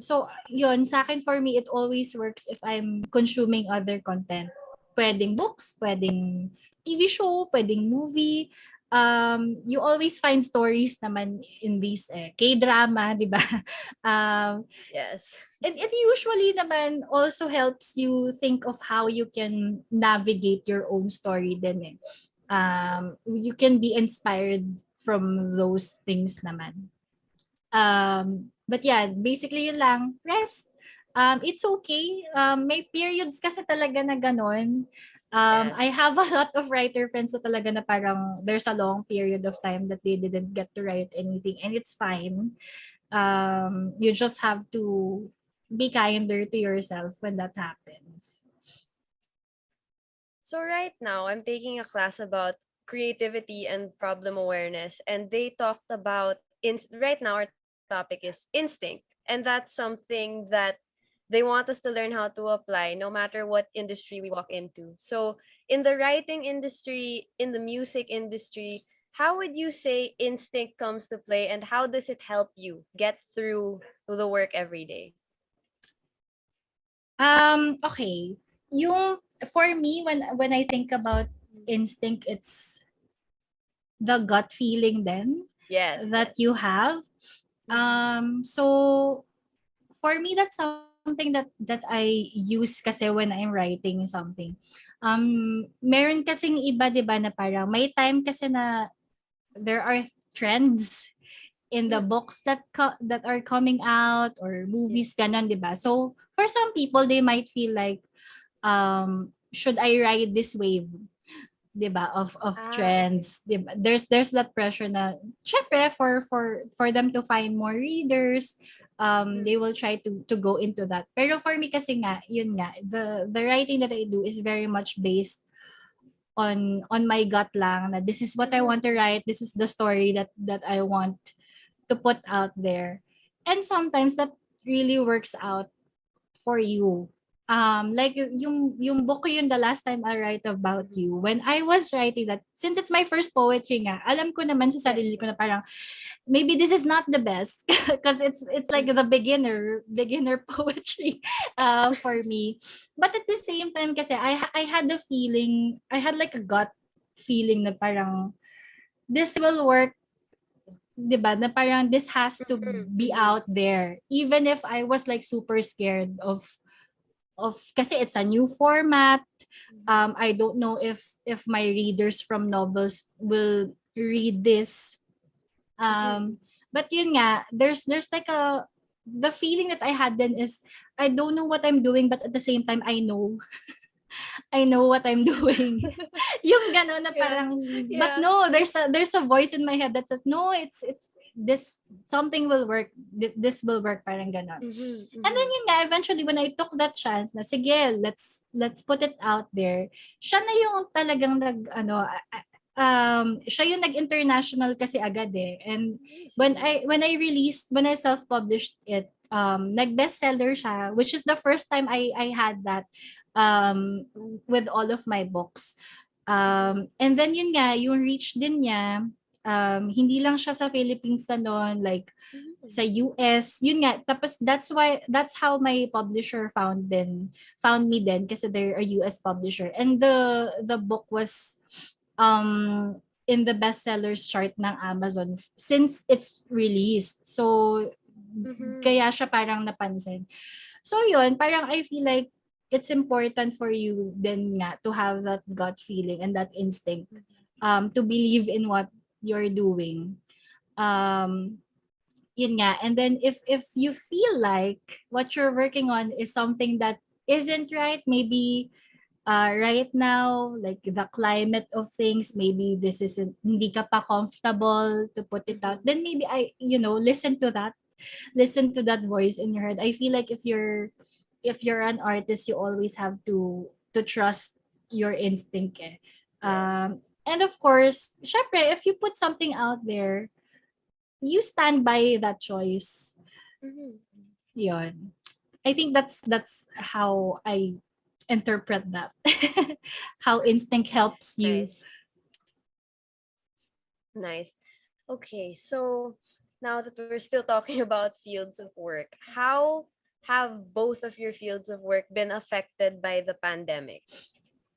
So yun, sa akin, for me, it always works if I'm consuming other content. Pwedeng books, pwedeng TV show, pwedeng movie. You always find stories naman in these K-drama, di ba? Yes. It usually naman also helps you think of how you can navigate your own story din. You can be inspired from those things naman. But yeah, basically yun lang, rest. It's okay. May periods kasi talaga na ganon. I Yes. have a lot of writer friends na talaga na parang there's a long period of time that they didn't get to write anything, and it's fine. You just have to be kinder to yourself when that happens. So right now, I'm taking a class about creativity and problem awareness, and they talked about right now our topic is instinct, and that's something that they want us to learn how to apply no matter what industry we walk into. So in the writing industry, in the music industry, how would you say instinct comes to play, and how does it help you get through the work every day? Okay. Yung for me, when I think about instinct, it's the gut feeling then Yes. that Yes. you have. So for me, that's something that I use kasi when I'm writing something. Meron kasing iba, 'di ba, na parang may time kasi na there are trends in the books that are coming out, or movies ganon, 'di ba? So for some people, they might feel like, should I ride this wave, 'di ba, of Okay. trends, 'di ba? There's that pressure na syempre for them to find more readers, they will try to go into that. Pero for me kasi nga, yun nga, the writing that I do is very much based on my gut lang, na this is what I want to write, this is the story that I want to put out there. And sometimes that really works out for you. Like yung book ko yun, The Last Time I Write About You, when I was writing that, since it's my first poetry nga, alam ko naman sa sarili ko na parang maybe this is not the best because it's like the beginner poetry for me. But at the same time kasi I had the feeling, I had like a gut feeling na parang this will work, 'di ba? Na parang this has to be out there, even if I was like super scared of kasi it's a new format. I don't know if my readers from novels will read this. But yun nga, there's like the feeling that I had then is I don't know what I'm doing, but at the same time I know. I know what I'm doing. Yung gano'n na parang, but no, there's a voice in my head that says, no, it's this, something will work. This will work, parang gano'n. And then yun nga, eventually when I took that chance na, sige, let's put it out there, siya na yung talagang siya yung nag-international kasi agad eh. And when I self-published it, nag-bestseller siya, which is the first time I had that with all of my books. And then yun nga, yung reach din niya, hindi lang siya sa Philippines na noon, like sa US, yun nga, tapos that's how my publisher found me then, kasi they're a US publisher. And the book was in the bestsellers chart ng Amazon since it's released. So kaya siya parang napansin. So yun, parang I feel like it's important for you then nga to have that gut feeling and that instinct to believe in what you're doing. Yun nga. And then if you feel like what you're working on is something that isn't right, maybe right now, like the climate of things, maybe this isn't, hindi ka pa comfortable to put it out, then maybe listen to that voice in your head. I feel like if you're an artist, you always have to trust your instinct eh. And of course, syempre, if you put something out there, you stand by that choice. Yun. I think that's how I interpret that. How instinct helps you. Nice. Okay, so now that we're still talking about fields of work, how have both of your fields of work been affected by the pandemic?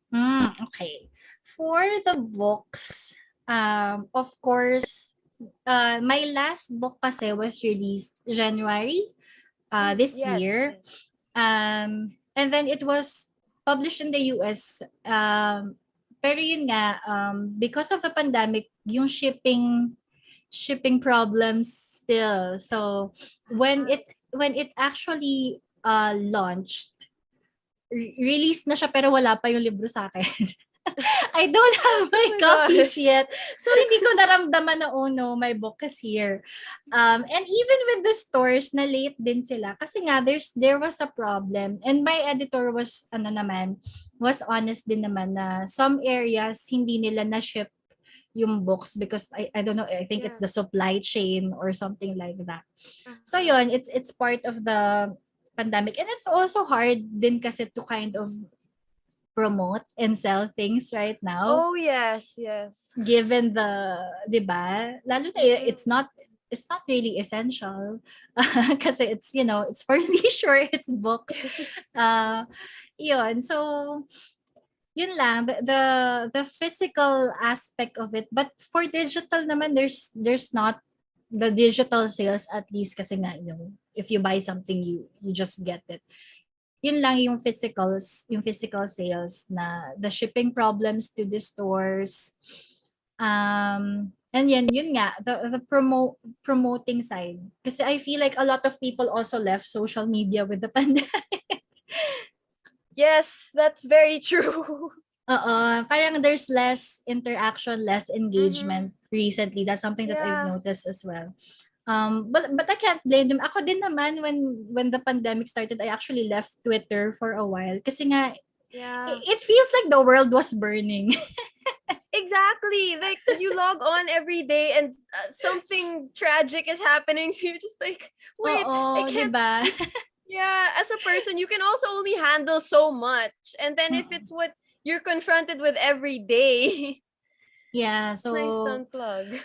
Okay. For the books, of course, my last book kasi was released January this year. Yes. And then it was published in the US. Pero yun nga, because of the pandemic, yung shipping problems still. So when it actually launched, released na siya pero wala pa yung libro sa akin. I don't have my copies yet. So hindi ko naramdaman na, oh no, my book is here. And even with the stores, na late din sila. Kasi nga, there was a problem. And my editor was honest din naman na some areas, hindi nila na-ship yung books because I don't know, I think it's the supply chain or something like that. So yun, it's part of the pandemic. And it's also hard din kasi to kind of promote and sell things right now. Oh, yes. Given diba? Lalo na it's not really essential kasi it's, it's for leisure, it's books. Yun. So, yun lang, the physical aspect of it. But for digital naman, there's not the digital sales, at least kasi nga, if you buy something, you just get it. Yun lang yung physical sales, na the shipping problems to the stores. And yun nga, the promoting side. Kasi I feel like a lot of people also left social media with the pandemic. Yes, that's very true. Parang there's less interaction, less engagement recently. That's something that I've noticed as well. But I can't blame them. Ako din naman, when the pandemic started, I actually left Twitter for a while. Kasi nga, it feels like the world was burning. Exactly. Like, you log on every day and something tragic is happening. So you're just like, wait, I can't. Diba? Yeah, as a person, you can also only handle so much. And then if it's what you're confronted with every day. Yeah, so nice to unplug.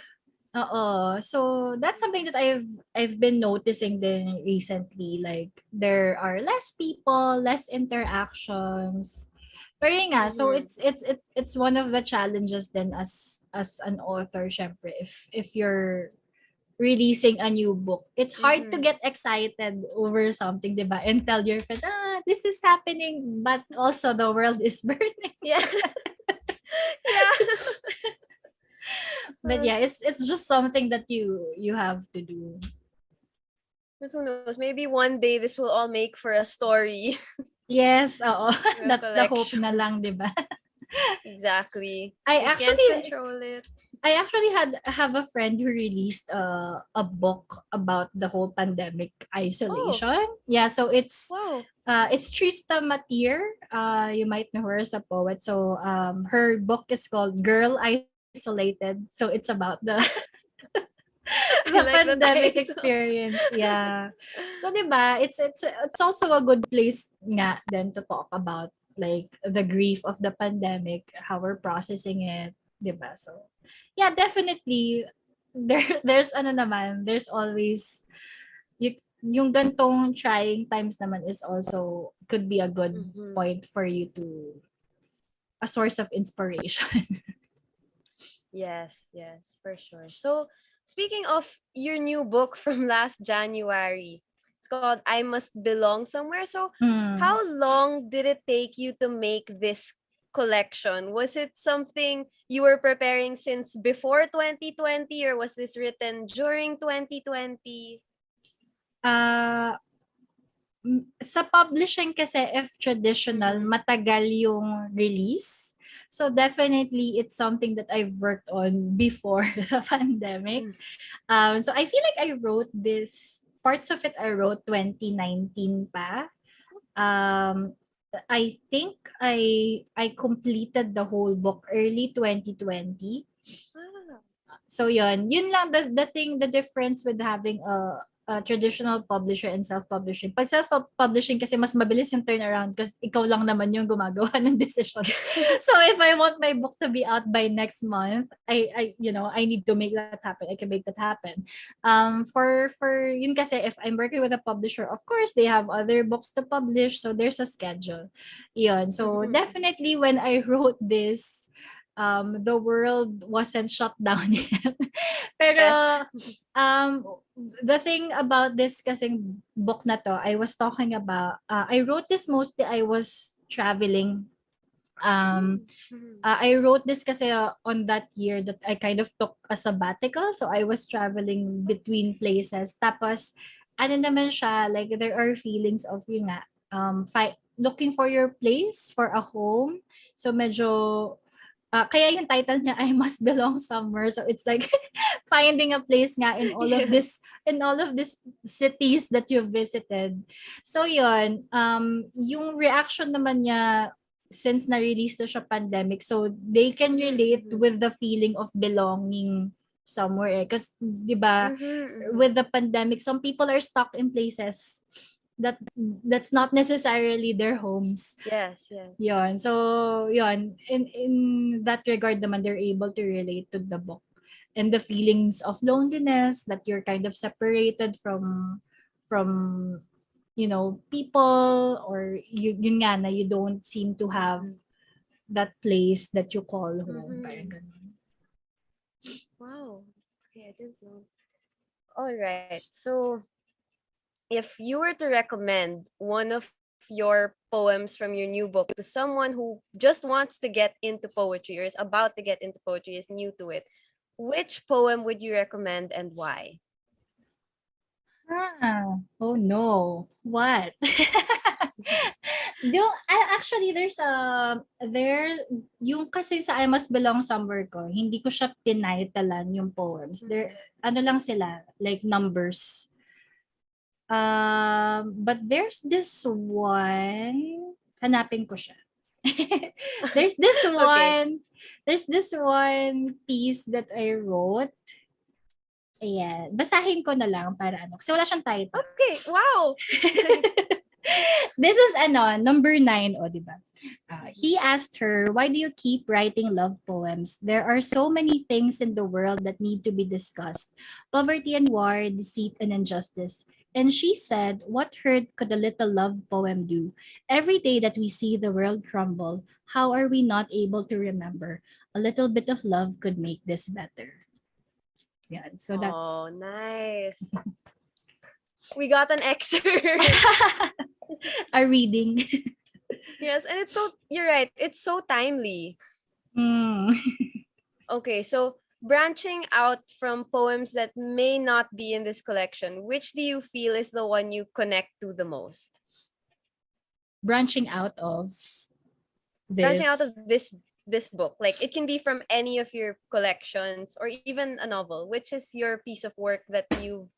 So that's something that I've been noticing then recently. Like, there are less people, less interactions. Pero nga, so it's one of the challenges then as an author, syempre, if you're releasing a new book, it's hard to get excited over something, diba? And tell your friends, this is happening, but also the world is burning. Yeah. But yeah, it's just something that you have to do. But who knows? Maybe one day this will all make for a story. Yes, oo. Your That's the hope na collection. lang, 'di ba? Exactly. I You can't actually control it. I actually have a friend who released a book about the whole pandemic Oh, isolation. Yeah, so wow. it's Trista Matir. You might know her as a poet. So her book is called Girl Isolated. So it's about the the I like the pandemic title. experience. Yeah. So 'di ba, it's also a good place nga then to talk about like the grief of the pandemic, how we're processing it, 'di ba? So yeah, definitely there's ano naman, there's always yung gantong trying times naman is also could be a good Mm-hmm. point for you to a source of inspiration. Yes, yes, for sure. So, speaking of your new book from last January, it's called I Must Belong Somewhere. So, Mm. how long did it take you to make this collection? Was it something you were preparing since before 2020 or was this written during 2020? Ah, sa publishing kasi if traditional, Mm-hmm. matagal yung release. So definitely it's something that I've worked on before the pandemic. So I feel like I wrote this parts of it I wrote 2019 pa. Um I think I completed the whole book early 2020. Ah, So yun lang the thing, the difference with having a traditional publisher and self-publishing. Pag self-publishing kasi mas mabilis yung turnaround kasi ikaw lang naman yung gumagawa ng decisions. So if I want my book to be out by next month, I need to make that happen. I can make that happen. For yun kasi if I'm working with a publisher, of course they have other books to publish, so there's a schedule. Yun. So mhm. definitely when I wrote this, the world wasn't shut down yet. Pero Yes. um the thing about this kasing book na to, I was talking about I wrote this mostly I was traveling. Mhm. I wrote this kasi on that year that I kind of took a sabbatical, so I was traveling between places. Tapos ano naman siya, like there are feelings of yun nga looking for your place, for a home. So medyo kaya yung title niya I Must Belong Somewhere. So it's like finding a place nga Yes. in all of these cities that you've visited. So yun, yung reaction naman niya since na-release na siya pandemic, so they can relate Mhm. with the feeling of belonging somewhere eh. Kasi, di ba, Mhm. Mhm. with the pandemic, some people are stuck in places that that's not necessarily their homes. Yes, yes. Yon. So, yon. In that regard naman, they're able to relate to the book and the feelings of loneliness that you're kind of separated from people, or yun nga na you don't seem to have Mhm. that place that you call home. Parang Mhm. ganun. Wow. Okay, I didn't know. All right. So, if you were to recommend one of your poems from your new book to someone who just wants to get into poetry or is about to get into poetry, is new to it, which poem would you recommend and why? Oh no. What? Actually there yung kasi sa I Must Belong Somewhere ko, hindi ko siya tinitalan yung poems. There Mhm. ano lang sila, like numbers. But there's this one, hanapin ko siya. there's this Okay. one, there's this one piece that I wrote. Ayan, basahin ko na lang para ano, kasi wala siyang title. Okay. Wow. This is number 9, o, diba? He asked her, why do you keep writing love poems? There are so many things in the world that need to be discussed. Poverty and war, deceit and injustice. And she said, what hurt could a little love poem do? Every day that we see the world crumble, how are we not able to remember? A little bit of love could make this better. Yeah, so that's Oh, nice. We got an excerpt. a reading. Yes, and you're right, it's so timely. Mm. Okay, so branching out from poems that may not be in this collection, which do you feel is the one you connect to the most? branching out of Branching out of this. this book, like it can be from any of your collections or even a novel, which is your piece of work that you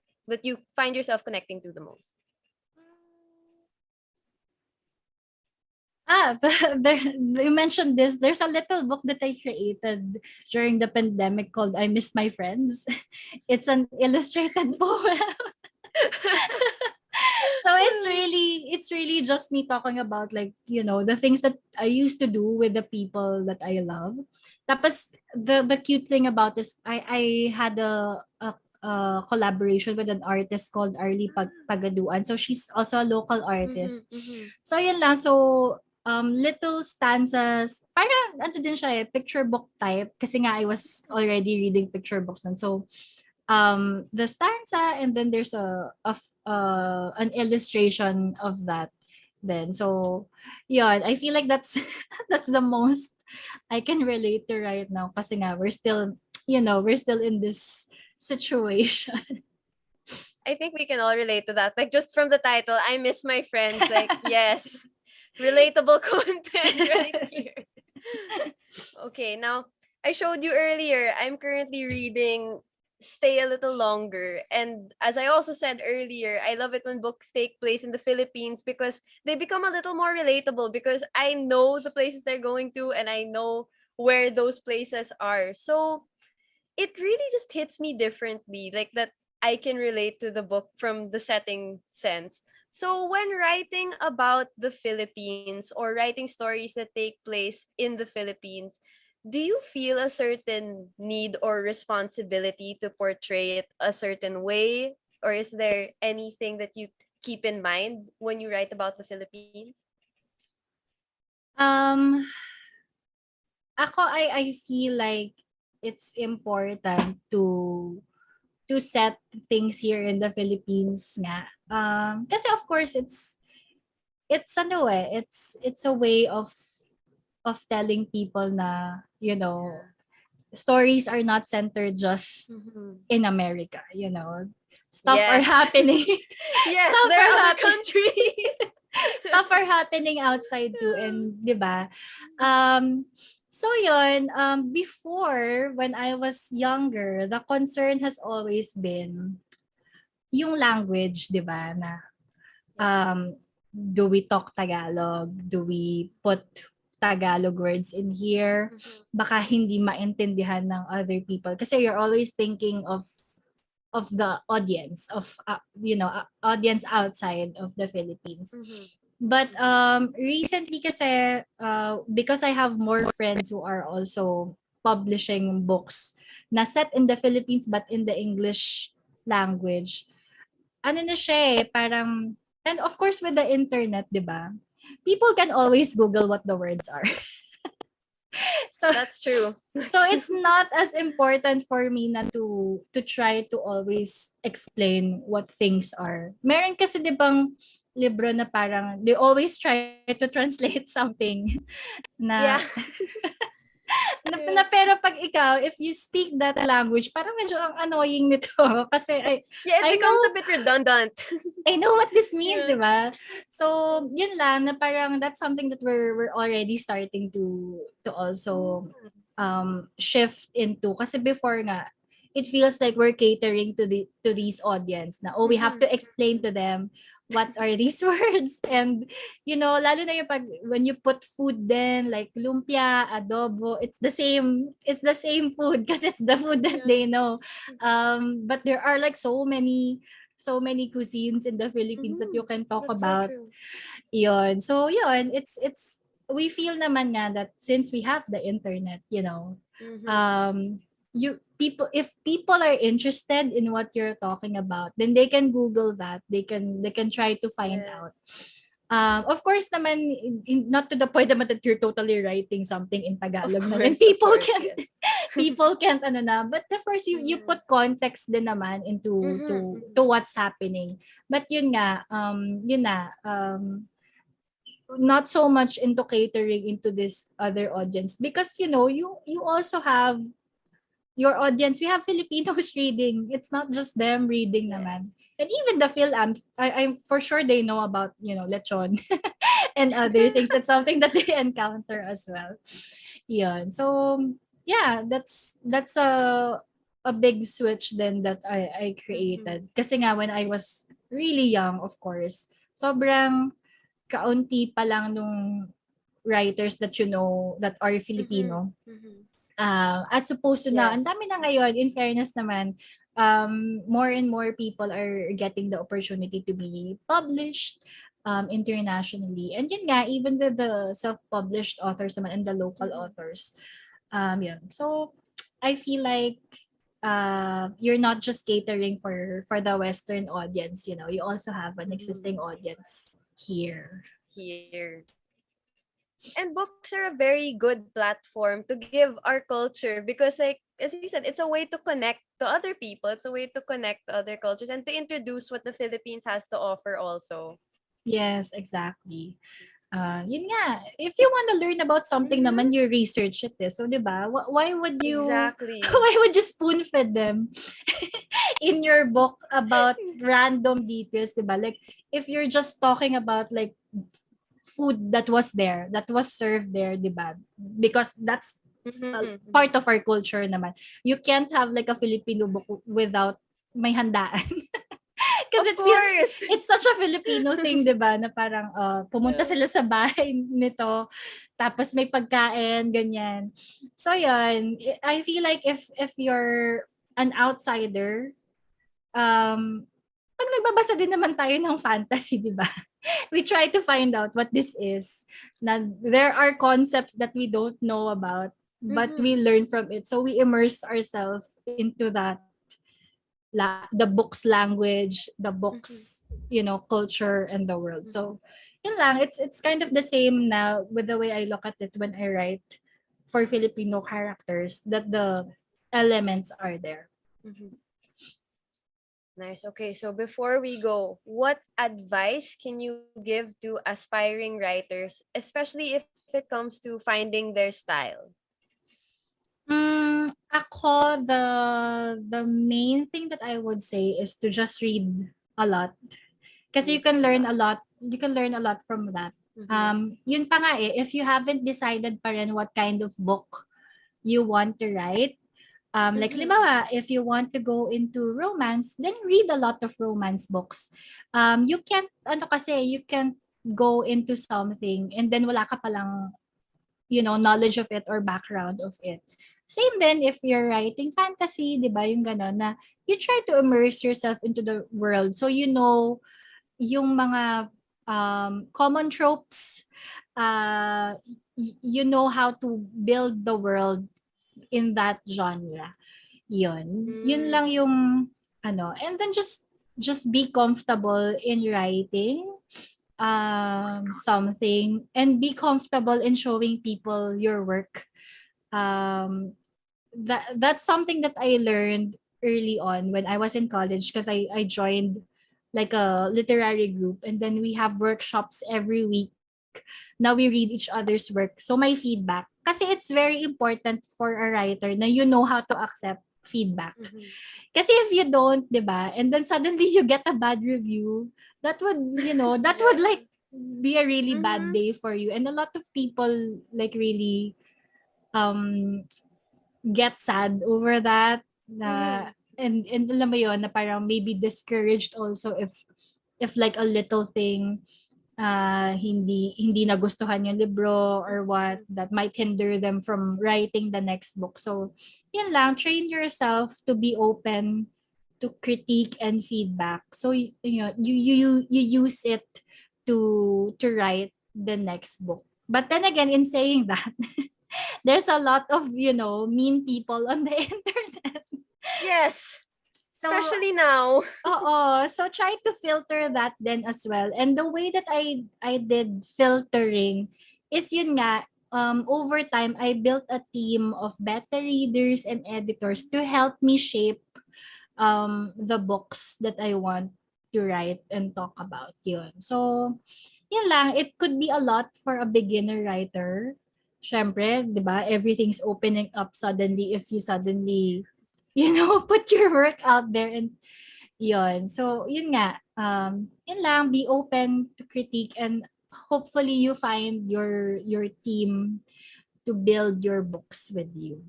find yourself connecting to the most. You mentioned this. There's a little book that I created during the pandemic called I Miss My Friends. It's an illustrated poem. So it's really just me talking about, like, the things that I used to do with the people that I love. Tapos the cute thing about this, I had a collaboration with an artist called Arlie Pagaduan. So she's also a local artist. So yun lang. So little stanzas, parang ano din siya picture book type, kasi nga I was already reading picture books. And so the stanza, and then there's an illustration of that. Then so yeah, I feel like that's that's the most I can relate to right now, kasi nga we're still in this situation. I think we can all relate to that. Like just from the title, I Miss My Friends. Like yes, relatable content right here. Okay, now I showed you earlier. I'm currently reading Stay a Little Longer, and as I also said earlier, I love it when books take place in the Philippines because they become a little more relatable because I know the places they're going to and I know where those places are. So it really just hits me differently, like that I can relate to the book from the setting sense. So when writing about the Philippines or writing stories that take place in the Philippines, do you feel a certain need or responsibility to portray it a certain way? Or is there anything that you keep in mind when you write about the Philippines? Um, I feel like it's important to set things here in the Philippines nga. Kasi of course it's a way of telling people na, stories are not centered just in America, Stuff are Yes. happening. Yes, Stuff there are are other happening. countries. Stuff are happening outside too, and 'di ba? So yun, before when I was younger, the concern has always been yung language, 'di ba? Na do we talk Tagalog? Do we put Tagalog words in here? Baka hindi maintindihan ng other people kasi you're always thinking of the audience, of audience outside of the Philippines. But recently kasi because I have more friends who are also publishing books na set in the Philippines but in the English language, ano na siya parang, and of course with the internet, 'di ba? People can always Google what the words are. So That's true. so it's not as important for me na to try to always explain what things are. Meron kasi 'di bang libro na parang they always try to translate something na Yeah. na pero pag ikaw, if you speak that language, parang medyo ang annoying nito kasi Yeah, I it becomes know- a bit redundant. I know what this means, Yeah. 'di ba? So, yun lang na parang that's something that we're already starting to also shift into, kasi before nga it feels like we're catering to these audience na we have to explain to them what are these words, and lalo na yung when you put food then like lumpia, adobo, it's the same food because it's the food that they know, but there are like so many cuisines in the Philippines that you can talk That's about. so true. Yun. So yun, it's we feel naman nga that since we have the internet, if people are interested in what you're talking about, then they can Google that. They can try to find Yes. out. Of course naman, not to the point naman that you're totally writing something in Tagalog na, and people can't but of course you put context din naman into to what's happening. But yun nga, not so much into catering into this other audience, because you also have your audience. We have Filipinos reading. It's not just them reading naman. And even the Philams, I'm for sure they know about, lechon and other things. It's something that they encounter as well. Yun. So, yeah, that's a big switch then that I created. Kasi nga when I was really young, of course, sobrang kaunti pa lang nung writers that you know that are Filipino. As opposed to now, ang Yes. dami na ngayon, in fairness naman, more and more people are getting the opportunity to be published internationally. And yun nga, even with the self-published authors naman and the local authors. Yun. So, I feel like you're not just catering for the Western audience, you know, you also have an existing audience here. Here. And books are a very good platform to give our culture because, like, as you said, it's a way to connect to other people. It's a way to connect to other cultures and to introduce what the Philippines has to offer also. Yes, exactly. Yun nga, if you want to learn about something naman, you research it. Eh. So, di ba? Why would you Exactly. why would you spoon feed them in your book about random details, di ba? Like, if you're just talking about like food that was there, that was served there, di ba? Because that's part of our culture naman. You can't have like a Filipino book without may handaan. Kasi Of course. it's such a Filipino thing, di ba? Na parang pumunta sila sa bahay nito, tapos may pagkain, ganyan. So, yun. I feel like if you're an outsider, pag nagbabasa din naman tayo ng fantasy, di ba? We try to find out what this is. Na there are concepts that we don't know about, but we learn from it. So we immerse ourselves into that, the book's language, the book's, you know, culture and the world. So, yun lang. It's kind of the same now with the way I look at it when I write for Filipino characters, that the elements are there. Nice. Okay, so before we go, what advice can you give to aspiring writers, especially if it comes to finding their style? Ako, the main thing that I would say is to just read a lot. Kasi you can learn a lot. You can learn a lot from that. Yun pa nga eh, if you haven't decided pa rin what kind of book you want to write, like halimbawa, if you want to go into romance, then read a lot of romance books. You can't, you can't go into something and then wala ka palang, you know, knowledge of it or background of it. Same then if you're writing fantasy, di ba, yung gano'n na you try to immerse yourself into the world. So you know yung mga common tropes, you know how to build the world in that genre. Yun lang yung and then just be comfortable in writing something and be comfortable in showing people your work. That's something that I learned early on when I was in college, because I joined like a literary group, and then we have workshops every week. Now we read each other's work. So my feedback. Kasi it's very important for a writer na you know how to accept feedback. Kasi if you don't, di ba, and then suddenly you get a bad review, that would, you know, that would like be a really bad day for you. And a lot of people like really get sad over that. And alam mo yun, na parang maybe discouraged also if like a little thing hindi nagustuhan yung libro or what, that might hinder them from writing the next book. So yun lang, train yourself to be open to critique and feedback. So you know, you use it to write the next book. But then again, in saying that, there's a lot of, you know, mean people on the internet. Yes. So, especially now. So try to filter that then as well. And the way that I did filtering is yun nga, over time, I built a team of beta readers and editors to help me shape the books that I want to write and talk about yun. So, yun lang, it could be a lot for a beginner writer. Syempre, di ba, everything's opening up suddenly if you suddenly, you know, put your work out there and yun. So, yun nga, yun lang, be open to critique and hopefully you find your team to build your books with you.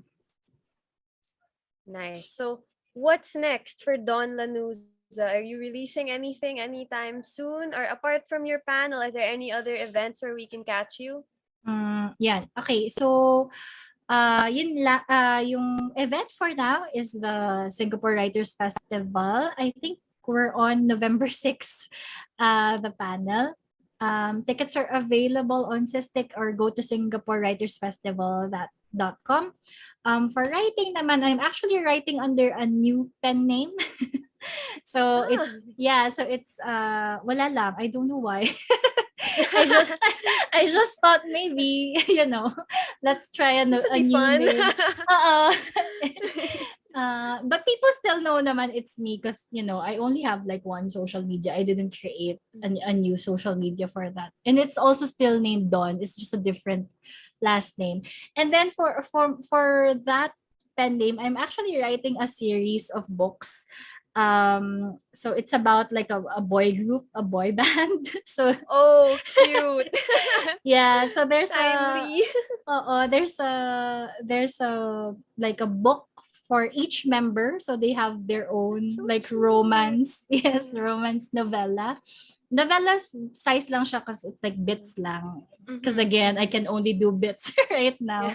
Nice. So, what's next for Don Lanuza? Are you releasing anything anytime soon? Or apart from your panel, are there any other events where we can catch you? Yeah. Okay. So, yung event for now is the Singapore Writers Festival. I think we're on November 6th, the panel. Tickets are available on Systic or go to singaporewritersfestival.com. For writing naman, I'm actually writing under a new pen name. So it's wala lang. I don't know why. I just thought maybe, let's try a This would new be fun. name. But people still know naman it's me because, I only have like one social media. I didn't create a new social media for that. And it's also still named Dawn. It's just a different last name. And then for that pen name, I'm actually writing a series of books. So it's about like a boy group, a boy band. So Oh, cute. yeah, so there's Timely. there's a like a book for each member, so they have their own So like cute. romance. Yes, romance novella. Novella's size lang siya because it's like bits lang. Because again, I can only do bits right now.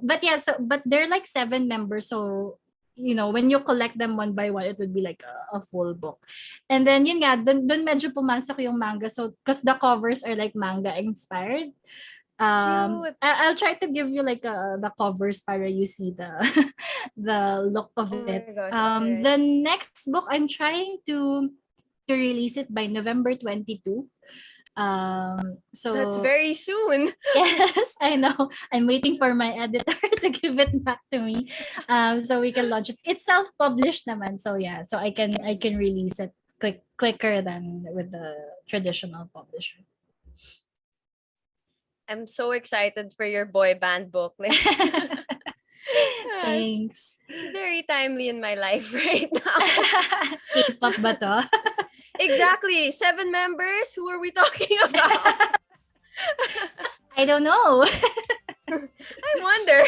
But they're like 7 members, so when you collect them one by one, it would be like a full book. And then yun nga, dun medyo pumasok yung manga. So, because the covers are like manga inspired. Cute. I'll try to give you like the covers para you see the the look of Oh it. my gosh, okay. The next book, I'm trying to release it by November 22. So That's very soon. yes, I know. I'm waiting for my editor to give it back to me, so we can launch it. It's self-published naman, so yeah, so I can release it quicker than with the traditional publisher. I'm so excited for your boy band book. Like, Thanks. very timely in my life right now. K-pop ba to? Exactly. 7 members? Who are we talking about? I don't know. I wonder.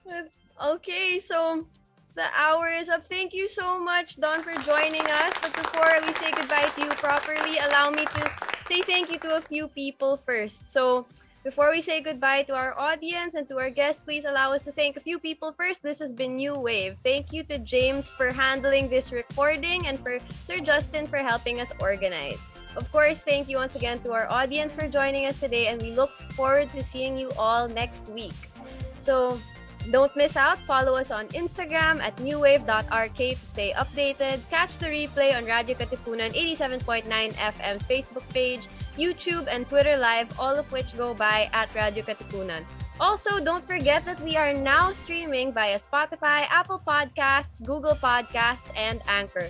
But, okay, so the hour is up. Thank you so much, Don, for joining us. But before we say goodbye to you properly, allow me to say thank you to a few people first. So before we say goodbye to our audience and to our guests, please allow us to thank a few people first. This has been New Wave. Thank you to James for handling this recording and for Sir Justin for helping us organize. Of course, thank you once again to our audience for joining us today, and we look forward to seeing you all next week. So don't miss out. Follow us on Instagram at newwave.rk to stay updated. Catch the replay on radyo-katipunan 87.9 FM's Facebook page, YouTube, and Twitter Live, all of which go by at radyo-katipunan. Also, don't forget that we are now streaming via Spotify, Apple Podcasts, Google Podcasts, and Anchor.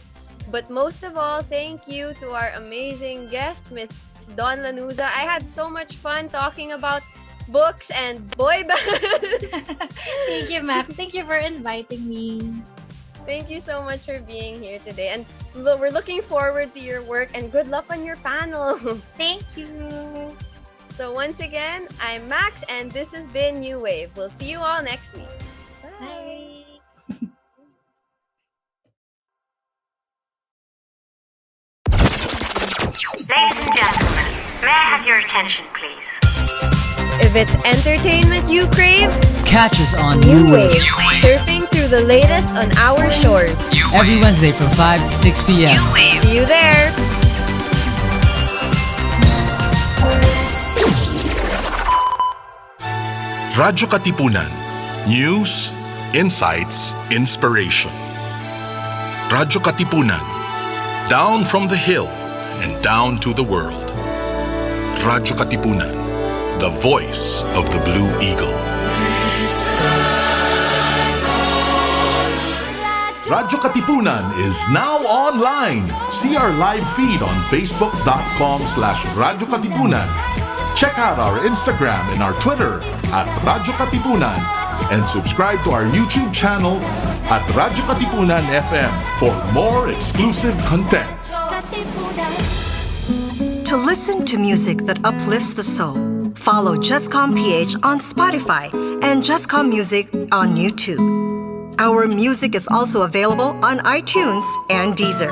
But most of all, thank you to our amazing guest, Miss Don Lanuza. I had so much fun talking about books and boy bands. Thank you, Max. Thank you for inviting me. Thank you so much for being here today. And we're looking forward to your work, and good luck on your panel. Thank you. So once again, I'm Max, and this has been New Wave. We'll see you all next week. Bye. Ladies and gentlemen, may I have your attention, please? If it's entertainment you crave, Catch us on New Wave. Surfing through the latest on our shores. every Wednesday from 5 to 6 p.m. See you there. Radyo Katipunan. News, insights, inspiration. Radyo Katipunan. Down from the hill and down to the world. Radyo Katipunan. The voice of the Blue Eagle. Radyo Katipunan is now online. See our live feed on facebook.com/Radyo Katipunan. Check out our Instagram and our Twitter at Radyo Katipunan and subscribe to our YouTube channel at Radyo Katipunan FM for more exclusive content. Katipunan To listen to music that uplifts the soul, follow jescom.ph on Spotify and Jescom Music on YouTube. Our music is also available on iTunes and Deezer.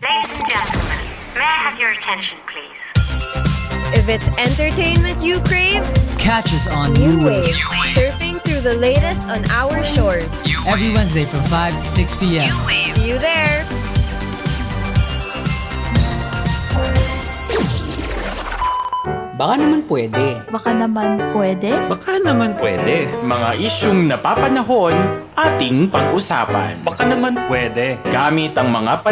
Ladies and gentlemen, may I have your attention, please? If it's entertainment you crave, Catch us on New Wave, surfing through the latest on our shores. every Wednesday from 5 to 6 p.m. See you there! Baka naman pwede. Baka naman pwede. Baka naman pwede. Mga isyung napapanahon ating pag-usapan. Baka naman pwede. Gamit ang mga